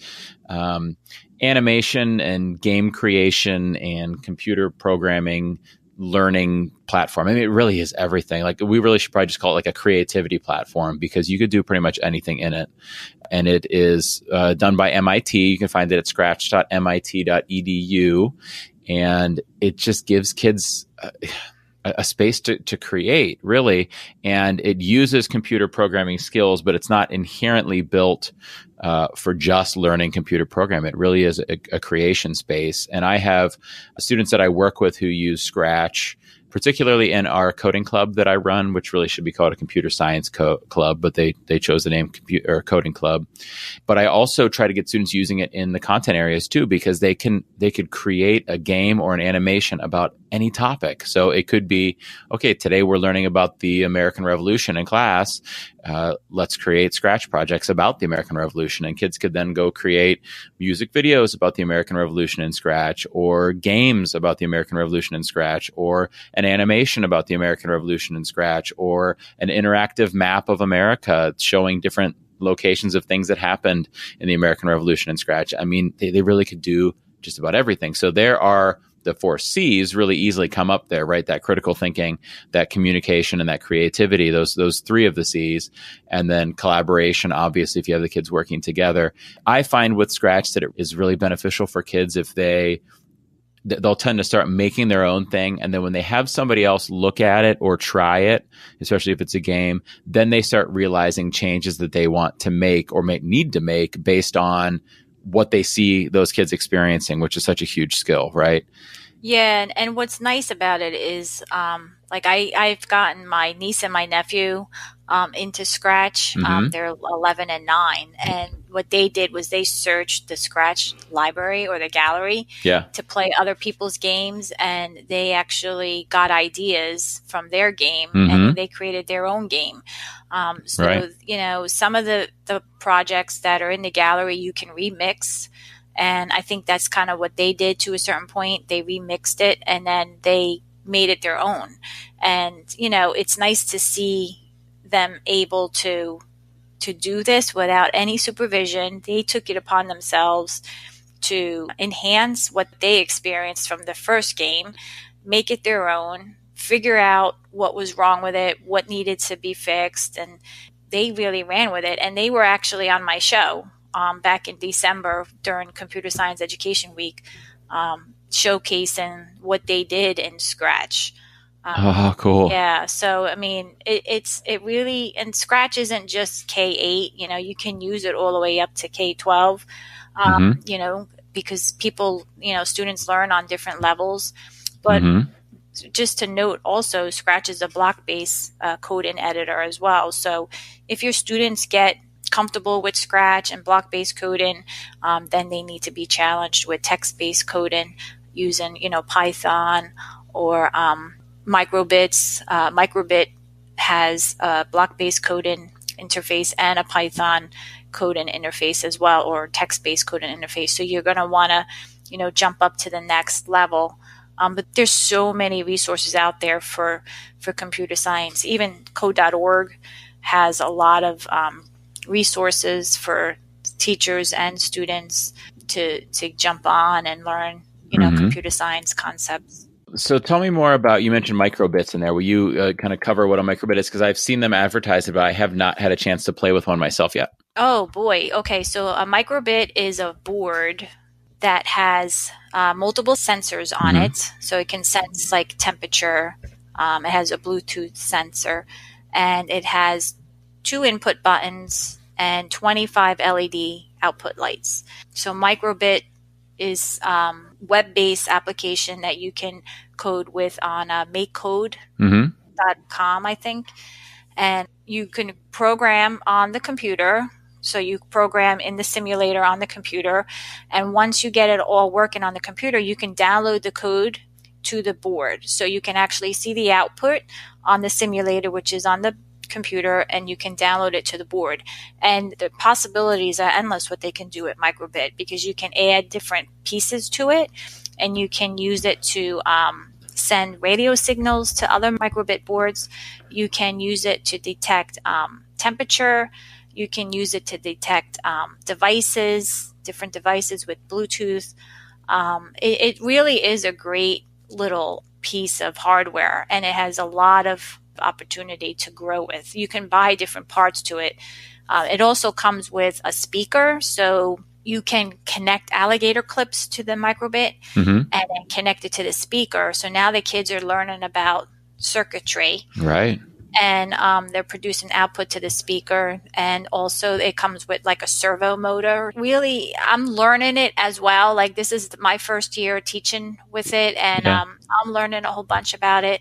animation and game creation and computer programming learning platform. I mean, it really is everything. Like, we really should probably just call it like a creativity platform, because you could do pretty much anything in it. And it is done by MIT. You can find it at scratch.mit.edu. And it just gives kids a space to create, really. And it uses computer programming skills, but it's not inherently built for just learning computer programming. It really is a creation space. And I have students that I work with who use Scratch, particularly in our coding club that I run, which really should be called a computer science club, but they chose the name coding club. But I also try to get students using it in the content areas too, because they could create a game or an animation about any topic. So it could be, okay, today we're learning about the American Revolution in class. Let's create Scratch projects about the American Revolution. And kids could then go create music videos about the American Revolution in Scratch, or games about the American Revolution in Scratch, or an animation about the American Revolution in Scratch, or an interactive map of America showing different locations of things that happened in the American Revolution in Scratch. I mean, they really could do just about everything. So there are the 4 C's really easily come up there, right? That critical thinking, that communication, and that creativity, those 3 of the C's. And then collaboration, obviously, if you have the kids working together. I find with Scratch that it is really beneficial for kids if they they'll tend to start making their own thing. And then when they have somebody else look at it or try it, especially if it's a game, then they start realizing changes that they want to make or need to make based on what they see those kids experiencing, which is such a huge skill, right? Yeah, and what's nice about it is, like I've gotten my niece and my nephew into Scratch. They're 11 and 9, and what they did was they searched the Scratch library or the gallery to play other people's games, and they actually got ideas from their game, and they created their own game. So you know, some of the projects that are in the gallery you can remix. And I think that's kind of what they did to a certain point. They remixed it and then they made it their own. And, you know, it's nice to see them able to do this without any supervision. They took it upon themselves to enhance what they experienced from the first game, make it their own, figure out what was wrong with it, what needed to be fixed. And they really ran with it. And they were actually on my show back in December during Computer Science Education Week, showcasing what they did in Scratch. Oh, cool. Yeah. So, I mean, it really, and Scratch isn't just K-8, you know, you can use it all the way up to K-12, you know, because people, you know, students learn on different levels. But just to note also, Scratch is a block-based coding editor as well. So if your students get comfortable with Scratch and block-based coding, then they need to be challenged with text-based coding using, you know, Python or microbits. Microbit has a block-based coding interface and a Python coding interface as well, or text-based coding interface. So you're going to want to, you know, jump up to the next level. But there's so many resources out there for computer science. Even code.org has a lot of resources for teachers and students to jump on and learn, you know, computer science concepts. So tell me more about, you mentioned microbits in there. Will you kind of cover what a microbit is? Because I've seen them advertised, but I have not had a chance to play with one myself yet. Oh, boy. Okay. So a microbit is a board that has multiple sensors on it. So it can sense like temperature. It has a Bluetooth sensor, and it has 2 input buttons and 25 LED output lights. So microbit is web-based application that you can code with on makecode.com, I think. And you can program on the computer. So you program in the simulator on the computer. And once you get it all working on the computer, you can download the code to the board. So you can actually see the output on the simulator, which is on the computer, and you can download it to the board. And the possibilities are endless what they can do with microbit, because you can add different pieces to it, and you can use it to send radio signals to other microbit boards. You can use it to detect temperature. You can use it to detect devices, different devices with Bluetooth. It really is a great little piece of hardware, and it has a lot of opportunity to grow with. You can buy different parts to it. It also comes with a speaker, so you can connect alligator clips to the microbit and then connect it to the speaker. So now the kids are learning about circuitry. Right. And they're producing output to the speaker. And also it comes with like a servo motor. Really, I'm learning it as well. Like, this is my first year teaching with it, and I'm learning a whole bunch about it.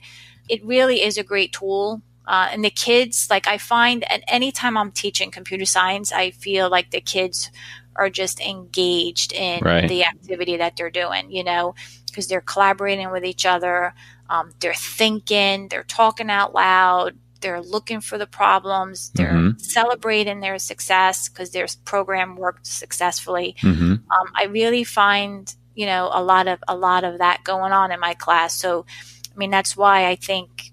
It really is a great tool. And the kids, like, I find, and anytime I'm teaching computer science, I feel like the kids are just engaged in the activity that they're doing, you know, because they're collaborating with each other. They're thinking, they're talking out loud, they're looking for the problems, they're celebrating their success because their program worked successfully. I really find, you know, a lot of that going on in my class. So, I mean, that's why I think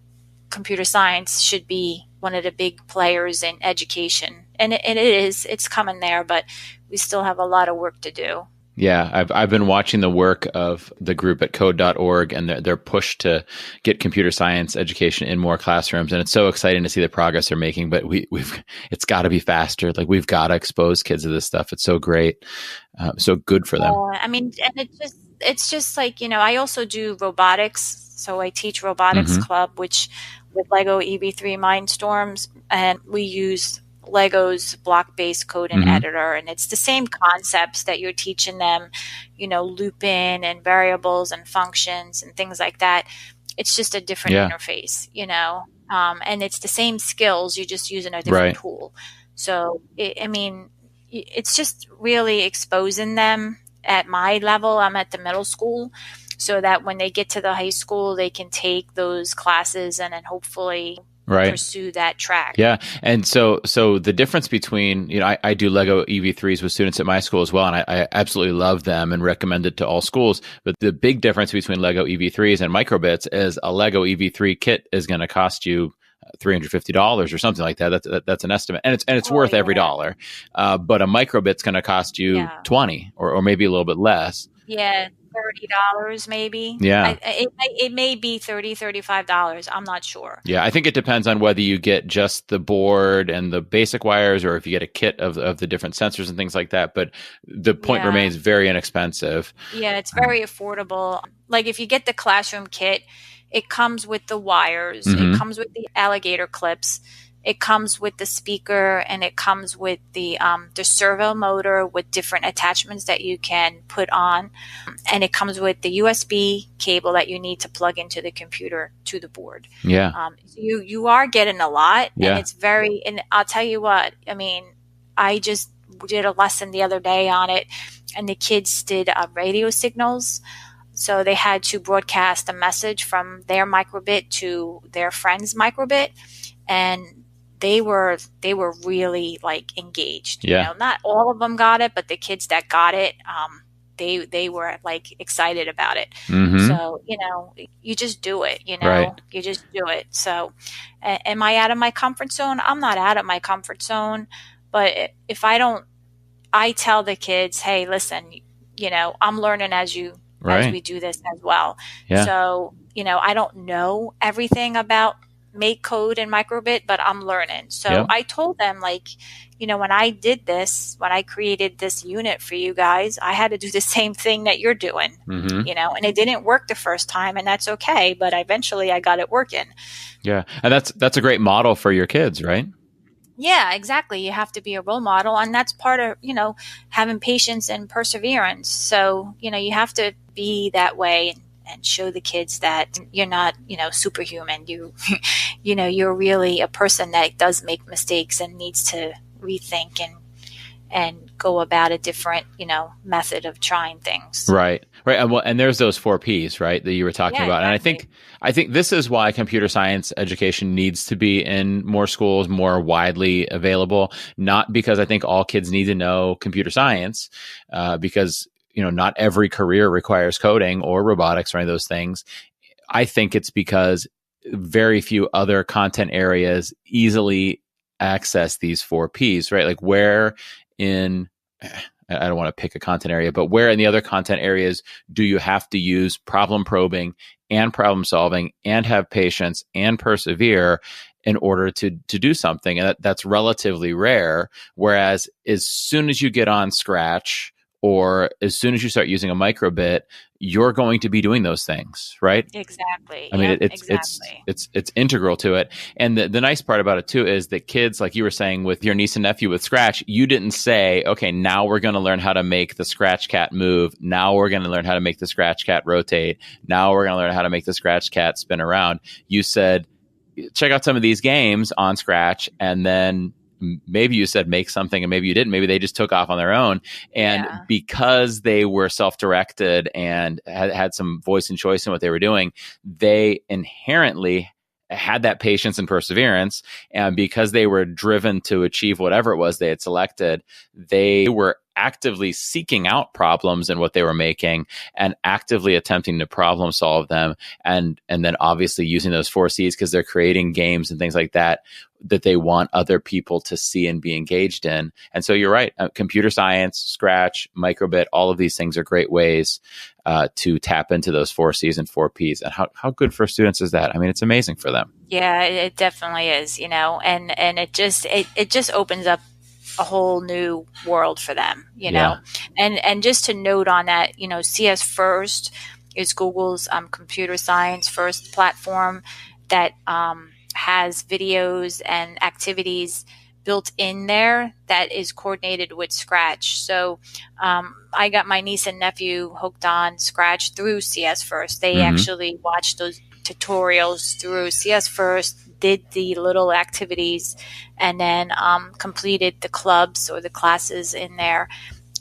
computer science should be one of the big players in education. And it's coming there, but we still have a lot of work to do. Yeah, I've been watching the work of the group at code.org and their push to get computer science education in more classrooms, and it's so exciting to see the progress they're making. But it's got to be faster. Like, we've got to expose kids to this stuff. It's so great, so good for them. I mean, and it's just like, I also do robotics. So I teach robotics club, which with Lego EV3 Mindstorms, and we use Lego's block-based code and editor. And it's the same concepts that you're teaching them, loop-in and variables and functions and things like that. It's just a different interface, and it's the same skills. You're just using a different tool. So, it's just really exposing them at my level. I'm at the middle school, so that when they get to the high school, they can take those classes and then hopefully pursue that track. Yeah. And so the difference between, I do Lego EV3s with students at my school as well, and I absolutely love them and recommend it to all schools. But the big difference between Lego EV3s and microbits is a Lego EV3 kit is going to cost you $350 or something like that. That's an estimate, and it's worth every dollar. But a microbit's going to cost you $20 or maybe a little bit less. Yeah. $30 maybe. Yeah. It may be $35. I'm not sure. Yeah. I think it depends on whether you get just the board and the basic wires, or if you get a kit of the different sensors and things like that. But the point remains very inexpensive. Yeah. It's very affordable. Like if you get the classroom kit, it comes with the wires, it comes with the alligator clips, it comes with the speaker, and it comes with the servo motor with different attachments that you can put on. And it comes with the USB cable that you need to plug into the computer to the board. Yeah. You are getting a lot. Yeah. And it's and I'll tell you what, I just did a lesson the other day on it, and the kids did radio signals. So they had to broadcast a message from their microbit to their friend's microbit, and they were really like engaged. Yeah. Not all of them got it, but the kids that got it, they were like excited about it. So, you just do it, you just do it. So am I out of my comfort zone? I'm not out of my comfort zone, but if I tell the kids, hey, listen, I'm learning as we do this as well. Yeah. So, I don't know everything about make code and microbit, but I'm learning. So I told them, like, when I did this, when I created this unit for you guys, I had to do the same thing that you're doing, and it didn't work the first time, and that's okay. But eventually I got it working. Yeah. And that's a great model for your kids, right? Yeah, exactly. You have to be a role model, and that's part of, having patience and perseverance. So, you have to be that way and show the kids that you're not, superhuman. You're really a person that does make mistakes and needs to rethink and go about a different, method of trying things. Right. And there's those 4 Ps, right, that you were talking about. Exactly. And I think this is why computer science education needs to be in more schools, more widely available. Not because I think all kids need to know computer science, because not every career requires coding or robotics or any of those things. I think it's because very few other content areas easily access these 4 Ps, right? Like where in, I don't want to pick a content area, but where in the other content areas do you have to use problem probing and problem solving and have patience and persevere in order to do something? And that's relatively rare. Whereas as soon as you get on Scratch, or as soon as you start using a microbit, you're going to be doing those things, right? Exactly. I mean, it's integral to it. And the nice part about it too is that kids, like you were saying with your niece and nephew with Scratch, you didn't say, okay, now we're going to learn how to make the Scratch Cat move. Now we're going to learn how to make the Scratch Cat rotate. Now we're going to learn how to make the Scratch Cat spin around. You said, check out some of these games on Scratch, and then maybe you said make something, and maybe you didn't. Maybe they just took off on their own. And because they were self-directed and had some voice and choice in what they were doing, they inherently had that patience and perseverance. And because they were driven to achieve whatever it was they had selected, they were actively seeking out problems in what they were making and actively attempting to problem solve them. And then obviously using those 4 Cs, because they're creating games and things like that they want other people to see and be engaged in. And so you're right. Computer science, Scratch, microbit, all of these things are great ways to tap into those 4 Cs and 4 Ps. And how good for students is that? I mean, it's amazing for them. Yeah, it definitely is, and it just opens up a whole new world for them, you know. And just to note on that, you know, CS First is Google's computer science first platform that has videos and activities built in there that is coordinated with Scratch. So I got my niece and nephew hooked on Scratch through CS First. They actually watched those tutorials through CS First, did the little activities, and then completed the clubs or the classes in there.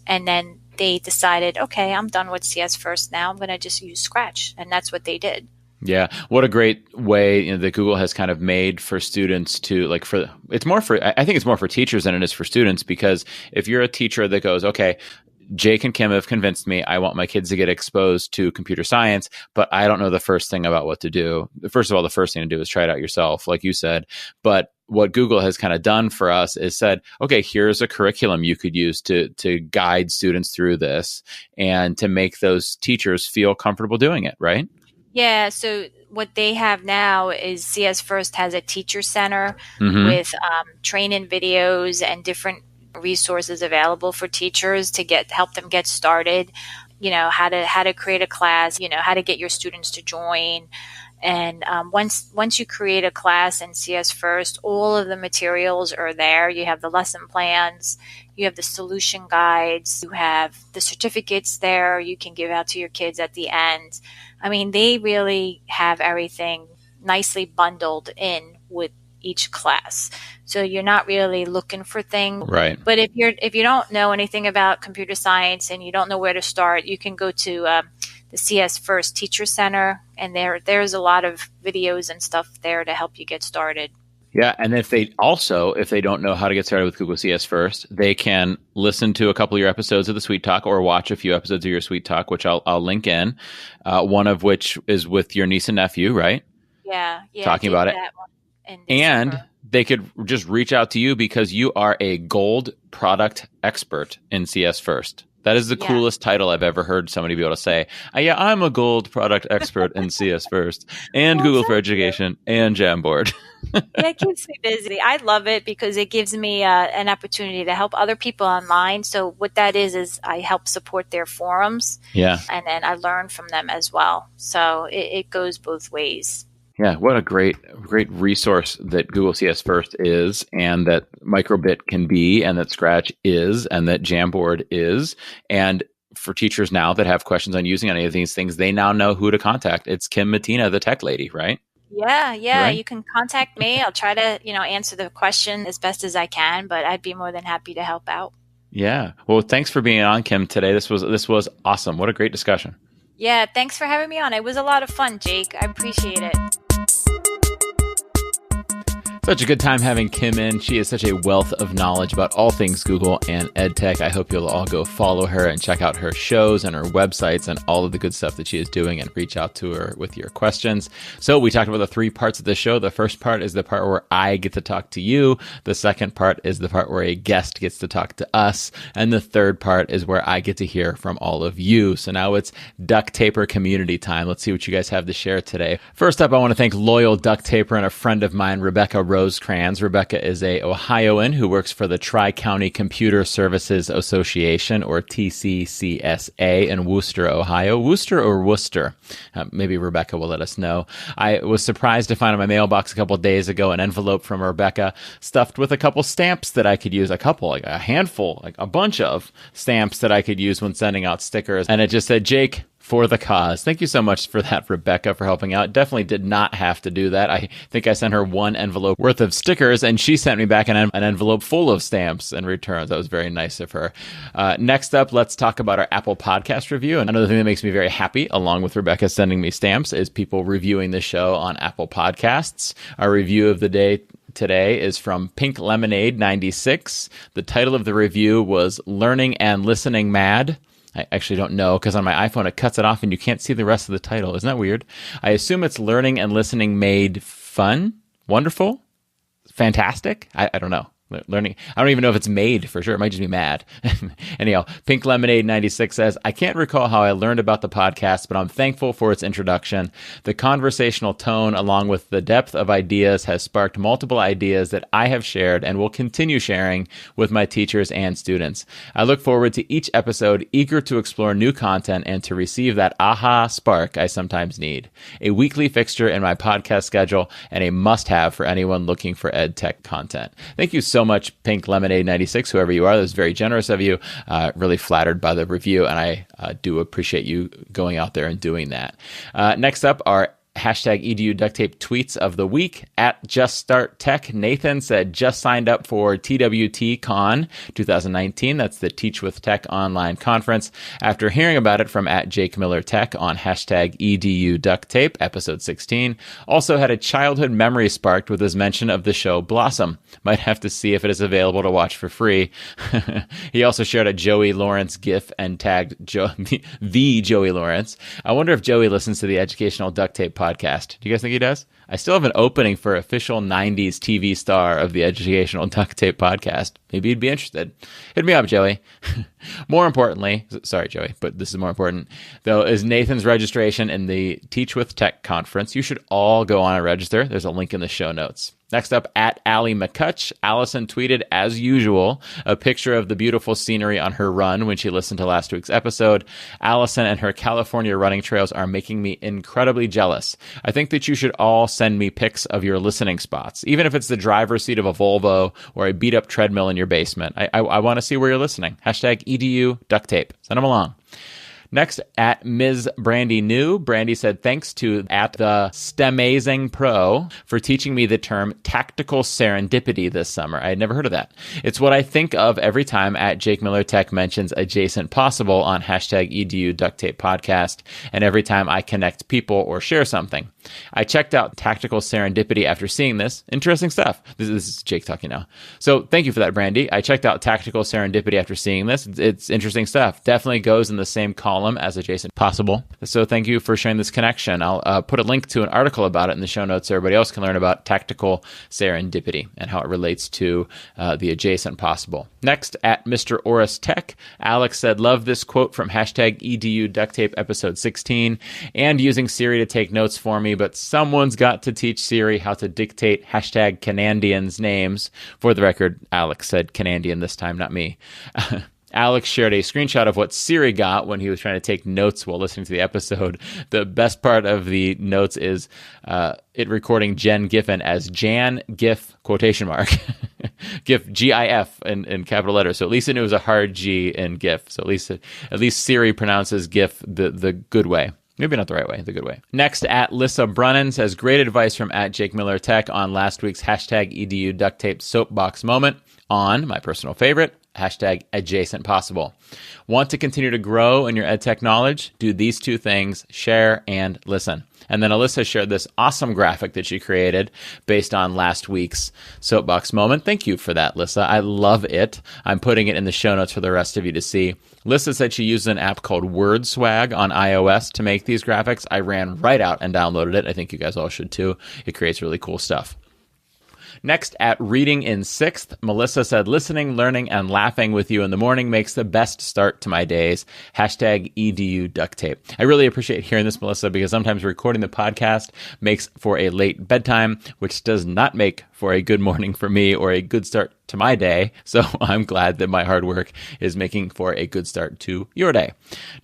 And then they decided, okay, I'm done with CS First now. I'm going to just use Scratch. And that's what they did. Yeah. What a great way that Google has kind of made for students to I think it's more for teachers than it is for students, because if you're a teacher that goes, okay, Jake and Kim have convinced me I want my kids to get exposed to computer science, but I don't know the first thing about what to do. First of all, the first thing to do is try it out yourself, like you said. But what Google has kind of done for us is said, okay, here's a curriculum you could use to guide students through this and to make those teachers feel comfortable doing it, right? Yeah, so what they have now is CS First has a teacher center with training videos and different resources available for teachers to help them get started. You know, how to create a class. You know, how to get your students to join. And once you create a class in CS First, all of the materials are there. You have the lesson plans, you have the solution guides, you have the certificates there you can give out to your kids at the end. I mean, they really have everything nicely bundled in with each class. So you're not really looking for things. Right. But if you don't know anything about computer science and you don't know where to start, you can go to the CS First Teacher Center, and there's a lot of videos and stuff there to help you get started. Yeah, and if they don't know how to get started with Google CS First, they can listen to a couple of your episodes of the Sweet Talk or watch a few episodes of your Sweet Talk, which I'll link in. One of which is with your niece and nephew, right? Yeah. Talking about it. And they could just reach out to you because you are a gold product expert in CS First. That is the coolest title I've ever heard somebody be able to say. Yeah, I'm a gold product expert in CS First and Google for Education and Jamboard. Yeah, it keeps me busy. I love it because it gives me an opportunity to help other people online. So what that is I help support their forums. Yeah. And then I learn from them as well. So it goes both ways. Yeah, what a great resource that Google CS First is, and that Microbit can be, and that Scratch is, and that Jamboard is. And for teachers now that have questions on using any of these things, they now know who to contact. It's Kim Mattina, the tech lady, right? Yeah. Right? You can contact me. I'll try to, answer the question as best as I can, but I'd be more than happy to help out. Yeah. Well, thanks for being on, Kim, today. This was awesome. What a great discussion. Yeah, thanks for having me on. It was a lot of fun, Jake. I appreciate it. Such a good time having Kim in. She is such a wealth of knowledge about all things Google and EdTech. I hope you'll all go follow her and check out her shows and her websites and all of the good stuff that she is doing, and reach out to her with your questions. So we talked about the 3 parts of the show. The first part is the part where I get to talk to you. The second part is the part where a guest gets to talk to us. And the third part is where I get to hear from all of you. So now it's Duct Taper community time. Let's see what you guys have to share today. First up, I want to thank loyal Duct Taper and a friend of mine, Rebecca Rosecrans. Rebecca is a Ohioan who works for the Tri-County Computer Services Association, or TCCSA, in Wooster, Ohio. Wooster or Worcester? Maybe Rebecca will let us know. I was surprised to find in my mailbox a couple of days ago an envelope from Rebecca stuffed with a couple stamps that I could use, a handful, a bunch of stamps that I could use when sending out stickers. And it just said, Jake, for the cause. Thank you so much for that, Rebecca, for helping out. Definitely did not have to do that. I think I sent her one envelope worth of stickers, and she sent me back an envelope full of stamps and returns. That was very nice of her. Next up, let's talk about our Apple Podcast review. And another thing that makes me very happy, along with Rebecca sending me stamps, is people reviewing the show on Apple Podcasts. Our review of the day today is from Pink Lemonade 96. The title of the review was Learning and Listening Mad. I actually don't know, because on my iPhone it cuts it off and you can't see the rest of the title. Isn't that weird? I assume it's Learning and Listening Made Fun, Wonderful, Fantastic. I don't know. Learning. I don't even know if it's made for sure. It might just be mad. Anyhow, Pink Lemonade 96 says, I can't recall how I learned about the podcast, but I'm thankful for its introduction. The conversational tone, along with the depth of ideas, has sparked multiple ideas that I have shared and will continue sharing with my teachers and students. I look forward to each episode, eager to explore new content and to receive that aha spark I sometimes need. A weekly fixture in my podcast schedule and a must-have for anyone looking for edtech content. Thank you so much, Pink Lemonade 96, whoever you are. That was very generous of you. Really flattered by the review, and I do appreciate you going out there and doing that. Next up are hashtag EDU duct tape tweets of the week. At Just Start Tech, Nathan said, just signed up for TWT Con 2019. That's the Teach with Tech online conference. After hearing about it from at JakeMillerTech on hashtag EDU duct tape, episode 16. Also had a childhood memory sparked with his mention of the show Blossom. Might have to see if it is available to watch for free. He also shared a Joey Lawrence GIF and tagged the Joey Lawrence. I wonder if Joey listens to the Educational Duct Tape podcast. Do you guys think he does? I still have an opening for official 90s TV star of the Educational Duct Tape podcast. Maybe you'd be interested. Hit me up, Joey. More importantly, sorry, Joey, but this is more important, though, is Nathan's registration in the Teach with Tech conference. You should all go on and register. There's a link in the show notes. Next up, at Allie McCutch, Allison tweeted, as usual, a picture of the beautiful scenery on her run when she listened to last week's episode. Allison and her California running trails are making me incredibly jealous. I think that you should all send me pics of your listening spots, even if it's the driver's seat of a Volvo or a beat-up treadmill in your basement. I want to see where you're listening. Hashtag EDU duct tape. Send them along. Next, at Ms. Brandy New, Brandy said, thanks to at the STEMazing Pro for teaching me the term tactical serendipity this summer. I had never heard of that. It's what I think of every time at JakeMillerTech mentions adjacent possible on hashtag EDU duct tape podcast, and every time I connect people or share something. I checked out tactical serendipity after seeing this. Interesting stuff. This is Jake talking now. So thank you for that, Brandy. I checked out tactical serendipity after seeing this. It's interesting stuff. Definitely goes in the same column as adjacent possible. So thank you for sharing this connection. I'll put a link to an article about it in the show notes so everybody else can learn about tactical serendipity and how it relates to the adjacent possible. Next, at Mr. Oris Tech, Alex said, love this quote from hashtag EDU duct tape episode 16 and using Siri to take notes for me, but someone's got to teach Siri how to dictate hashtag Canadians names. For the record, Alex said Canadian this time, not me. Alex shared a screenshot of what Siri got when he was trying to take notes while listening to the episode. The best part of the notes is it recording Jen Giffen as Jan GIF quotation mark. GIF, GIF in capital letters. So at least it was a hard G in GIF. So at least Siri pronounces GIF the good way. Maybe not the right way, the good way. Next, at Lissa Brunnan says, great advice from at JakeMillerTech on last week's hashtag EDU duct tape soapbox moment on my personal favorite, hashtag adjacent possible. Want to continue to grow in your edtech knowledge? Do these two things, share and listen. And then Alyssa shared this awesome graphic that she created based on last week's soapbox moment. Thank you for that, Lissa. I love it. I'm putting it in the show notes for the rest of you to see. Lissa said she used an app called WordSwag on iOS to make these graphics. I ran right out and downloaded it. I think you guys all should too. It creates really cool stuff. Next, at Reading in 6th, Melissa said, listening, learning, and laughing with you in the morning makes the best start to my days. Hashtag EDU duct tape. I really appreciate hearing this, Melissa, because sometimes recording the podcast makes for a late bedtime, which does not make for a good morning for me or a good start to my day. So I'm glad that my hard work is making for a good start to your day.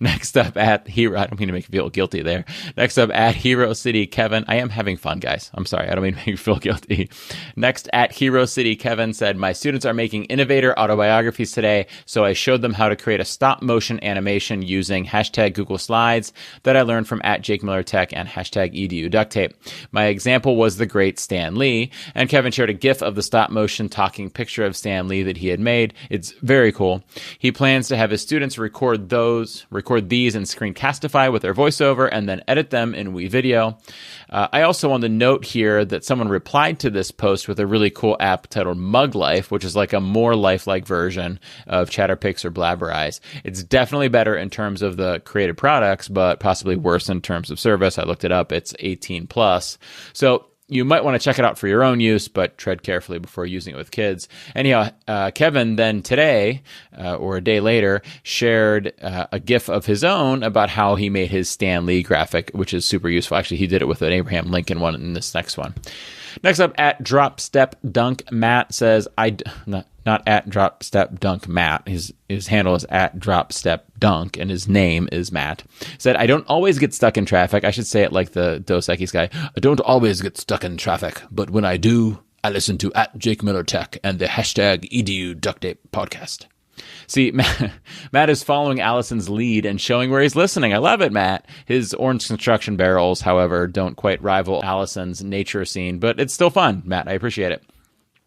Next up at Hero, I don't mean to make you feel guilty there. Next up at Hero City Kevin. I am having fun, guys. I'm sorry. I don't mean to make you feel guilty. Next at Hero City Kevin said, my students are making innovator autobiographies today, so I showed them how to create a stop motion animation using hashtag Google Slides that I learned from at JakeMillerTech and hashtag EDU duct tape. My example was the great Stan Lee, and Kevin shared a GIF of the stop motion talking picture of Stan Lee that he had made. It's very cool. He plans to have his students record these in Screencastify with their voiceover and then edit them in WeVideo. I also want to note here that someone replied to this post with a really cool app titled Mug Life, which is like a more lifelike version of Chatterpix or Blabberize. It's definitely better in terms of the created products, but possibly worse in terms of service. I looked it up. It's 18 plus. So You might want to check it out for your own use, but tread carefully before using it with kids. Anyhow, Kevin then today, or a day later, shared a GIF of his own about how he made his Stan Lee graphic, which is super useful. Actually, he did it with an Abraham Lincoln one in this next one. Next up, at Drop Step Dunk Matt says, not at Drop Step Dunk Matt. His handle is at Drop Step Dunk, and his name is Matt. Said, I don't always get stuck in traffic. I should say it like the Dos Equis guy. I don't always get stuck in traffic, but when I do, I listen to at JakeMillerTech and the hashtag EDU Duct Tape podcast. See, Matt is following Allison's lead and showing where he's listening. I love it, Matt. His orange construction barrels, however, don't quite rival Allison's nature scene, but it's still fun, Matt. I appreciate it.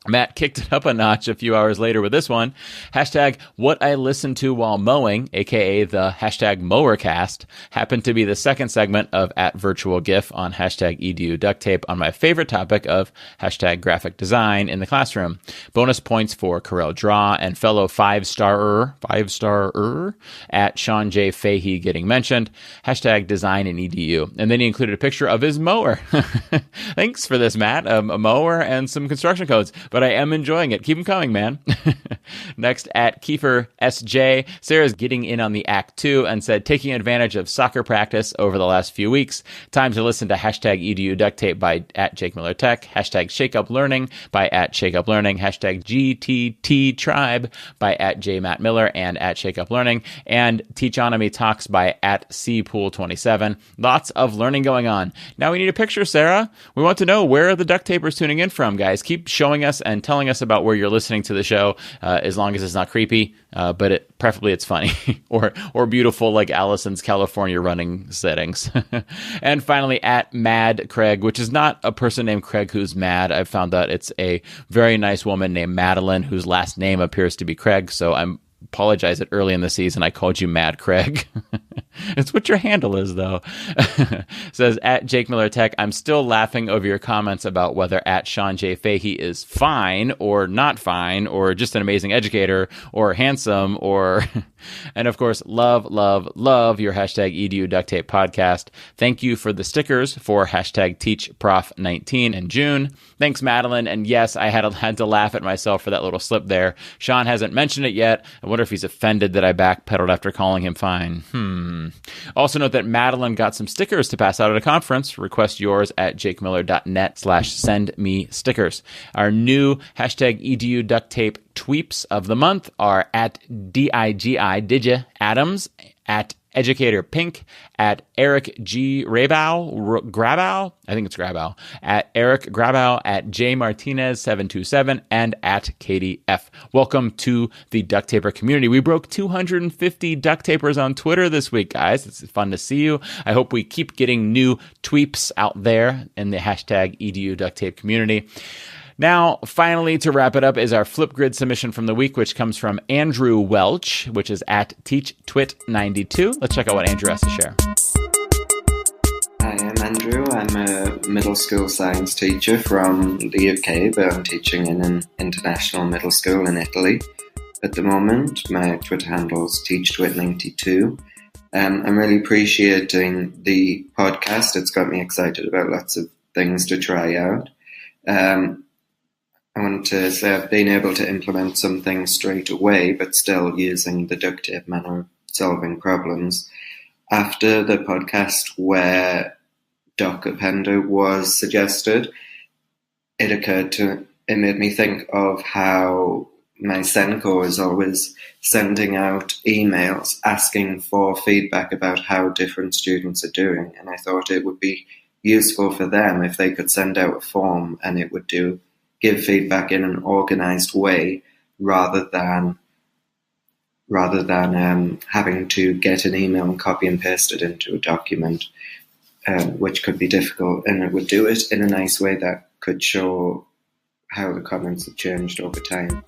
Matt kicked it up a notch a few hours later with this one. Hashtag what I listen to while mowing, aka the hashtag mowercast, happened to be the second segment of at virtual GIF on hashtag edu duct tape on my favorite topic of hashtag graphic design in the classroom. Bonus points for Corel Draw and fellow five-starer at Sean J. Fahey getting mentioned. Hashtag design in edu. And then he included a picture of his mower. Thanks for this, Matt. A mower and some construction codes. But I am enjoying it. Keep them coming, man. Next, at Kiefer SJ, Sarah's getting in on the Act 2 and said, taking advantage of soccer practice over the last few weeks, time to listen to hashtag EDU Duct Tape by at JakeMillerTech, hashtag ShakeUpLearning by at ShakeUpLearning, hashtag GTT Tribe by at JMattMiller and at ShakeUpLearning, and Teachonomy Talks by at CPool27. Lots of learning going on. Now we need a picture, Sarah. We want to know where are the duct tapers tuning in from, guys. Keep showing us and telling us about where you're listening to the show, as long as it's not creepy, but preferably it's funny or beautiful like Allison's California running settings. And finally, at Mad Craig, which is not a person named Craig who's mad. I've found that it's a very nice woman named Madeline whose last name appears to be Craig, so I'm apologize that early in the season I called you Mad Craig. It's what your handle is, though. Says, at JakeMillerTech, I'm still laughing over your comments about whether at Sean J. Fahey is fine or not fine or just an amazing educator or handsome or... And of course, love your hashtag EDU Duct Tape podcast. Thank you for the stickers for hashtag TeachProf19 in June. Thanks, Madeline. And yes, I had to laugh at myself for that little slip there. Sean hasn't mentioned it yet. I wonder if he's offended that I backpedaled after calling him fine. Also note that Madeline got some stickers to pass out at a conference. Request yours at jakemiller.net/send me stickers. Our new hashtag EDU Duct Tape tweeps of the month are at DIGI Adams, at Educator Pink, at Eric G. Grabow, I think it's Grabow, at Eric Grabow, at J. Martinez 727, and at Katie F. Welcome to the Duct Taper community. We broke 250 duct tapers on Twitter this week, guys. It's fun to see you. I hope we keep getting new tweeps out there in the hashtag EDU Duct Tape community. Now, finally, to wrap it up, is our Flipgrid submission from the week, which comes from Andrew Welch, which is at TeachTwit92. Let's check out what Andrew has to share. Hi, I'm Andrew. I'm a middle school science teacher from the UK, but I'm teaching in an international middle school in Italy. At the moment, my Twitter handle is TeachTwit92. I'm really appreciating the podcast. It's got me excited about lots of things to try out. I want to say I've been able to implement some things straight away, but still using the duct tape manner of solving problems. After the podcast where Doc Appender was suggested, it made me think of how my Senko is always sending out emails asking for feedback about how different students are doing. And I thought it would be useful for them if they could send out a form and it would give feedback in an organized way rather than having to get an email and copy and paste it into a document, which could be difficult. And it would do it in a nice way that could show how the comments have changed over time.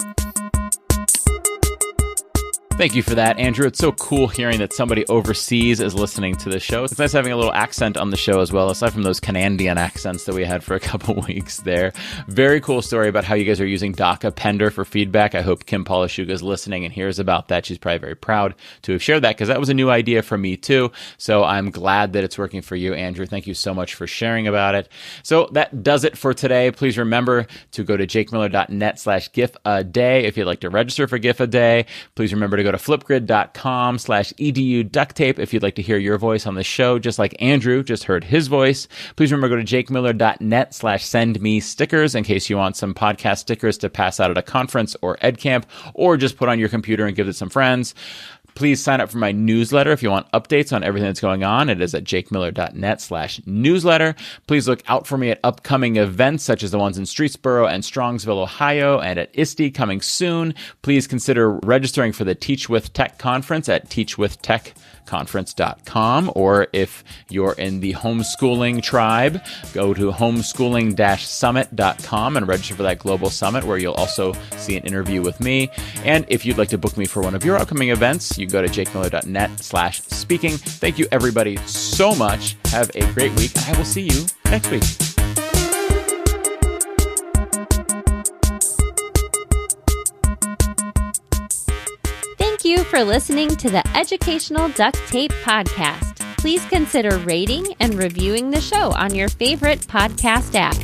Thank you for that, Andrew. It's so cool hearing that somebody overseas is listening to the show. It's nice having a little accent on the show as well, aside from those Canadian accents that we had for a couple weeks there. Very cool story about how you guys are using Doc Appender for feedback. I hope Kim Polishuga is listening and hears about that. She's probably very proud to have shared that because that was a new idea for me too. So I'm glad that it's working for you, Andrew. Thank you so much for sharing about it. So that does it for today. Please remember to go to jakemiller.net/GIF-a-Day if you'd like to register for GIF-a-Day. Please remember to go to flipgrid.com/edu duct tape if you'd like to hear your voice on the show, just like Andrew just heard his voice. Please remember to go to jakemiller.net/send me stickers in case you want some podcast stickers to pass out at a conference or EdCamp, or just put on your computer and give it to some friends. Please sign up for my newsletter if you want updates on everything that's going on. It is at jakemiller.net/newsletter. Please look out for me at upcoming events such as the ones in Streetsboro and Strongsville, Ohio, and at ISTE coming soon. Please consider registering for the Teach with Tech conference at teachwithtechconference.com, or if you're in the homeschooling tribe, go to homeschooling-summit.com and register for that global summit where you'll also see an interview with me. And if you'd like to book me for one of your upcoming events, you go to jakemiller.net/speaking. Thank you, everybody, so much. Have a great week. I will see you next week. Thank you for listening to the Educational Duct Tape Podcast. Please consider rating and reviewing the show on your favorite podcast app.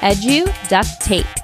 #EduDuctTape.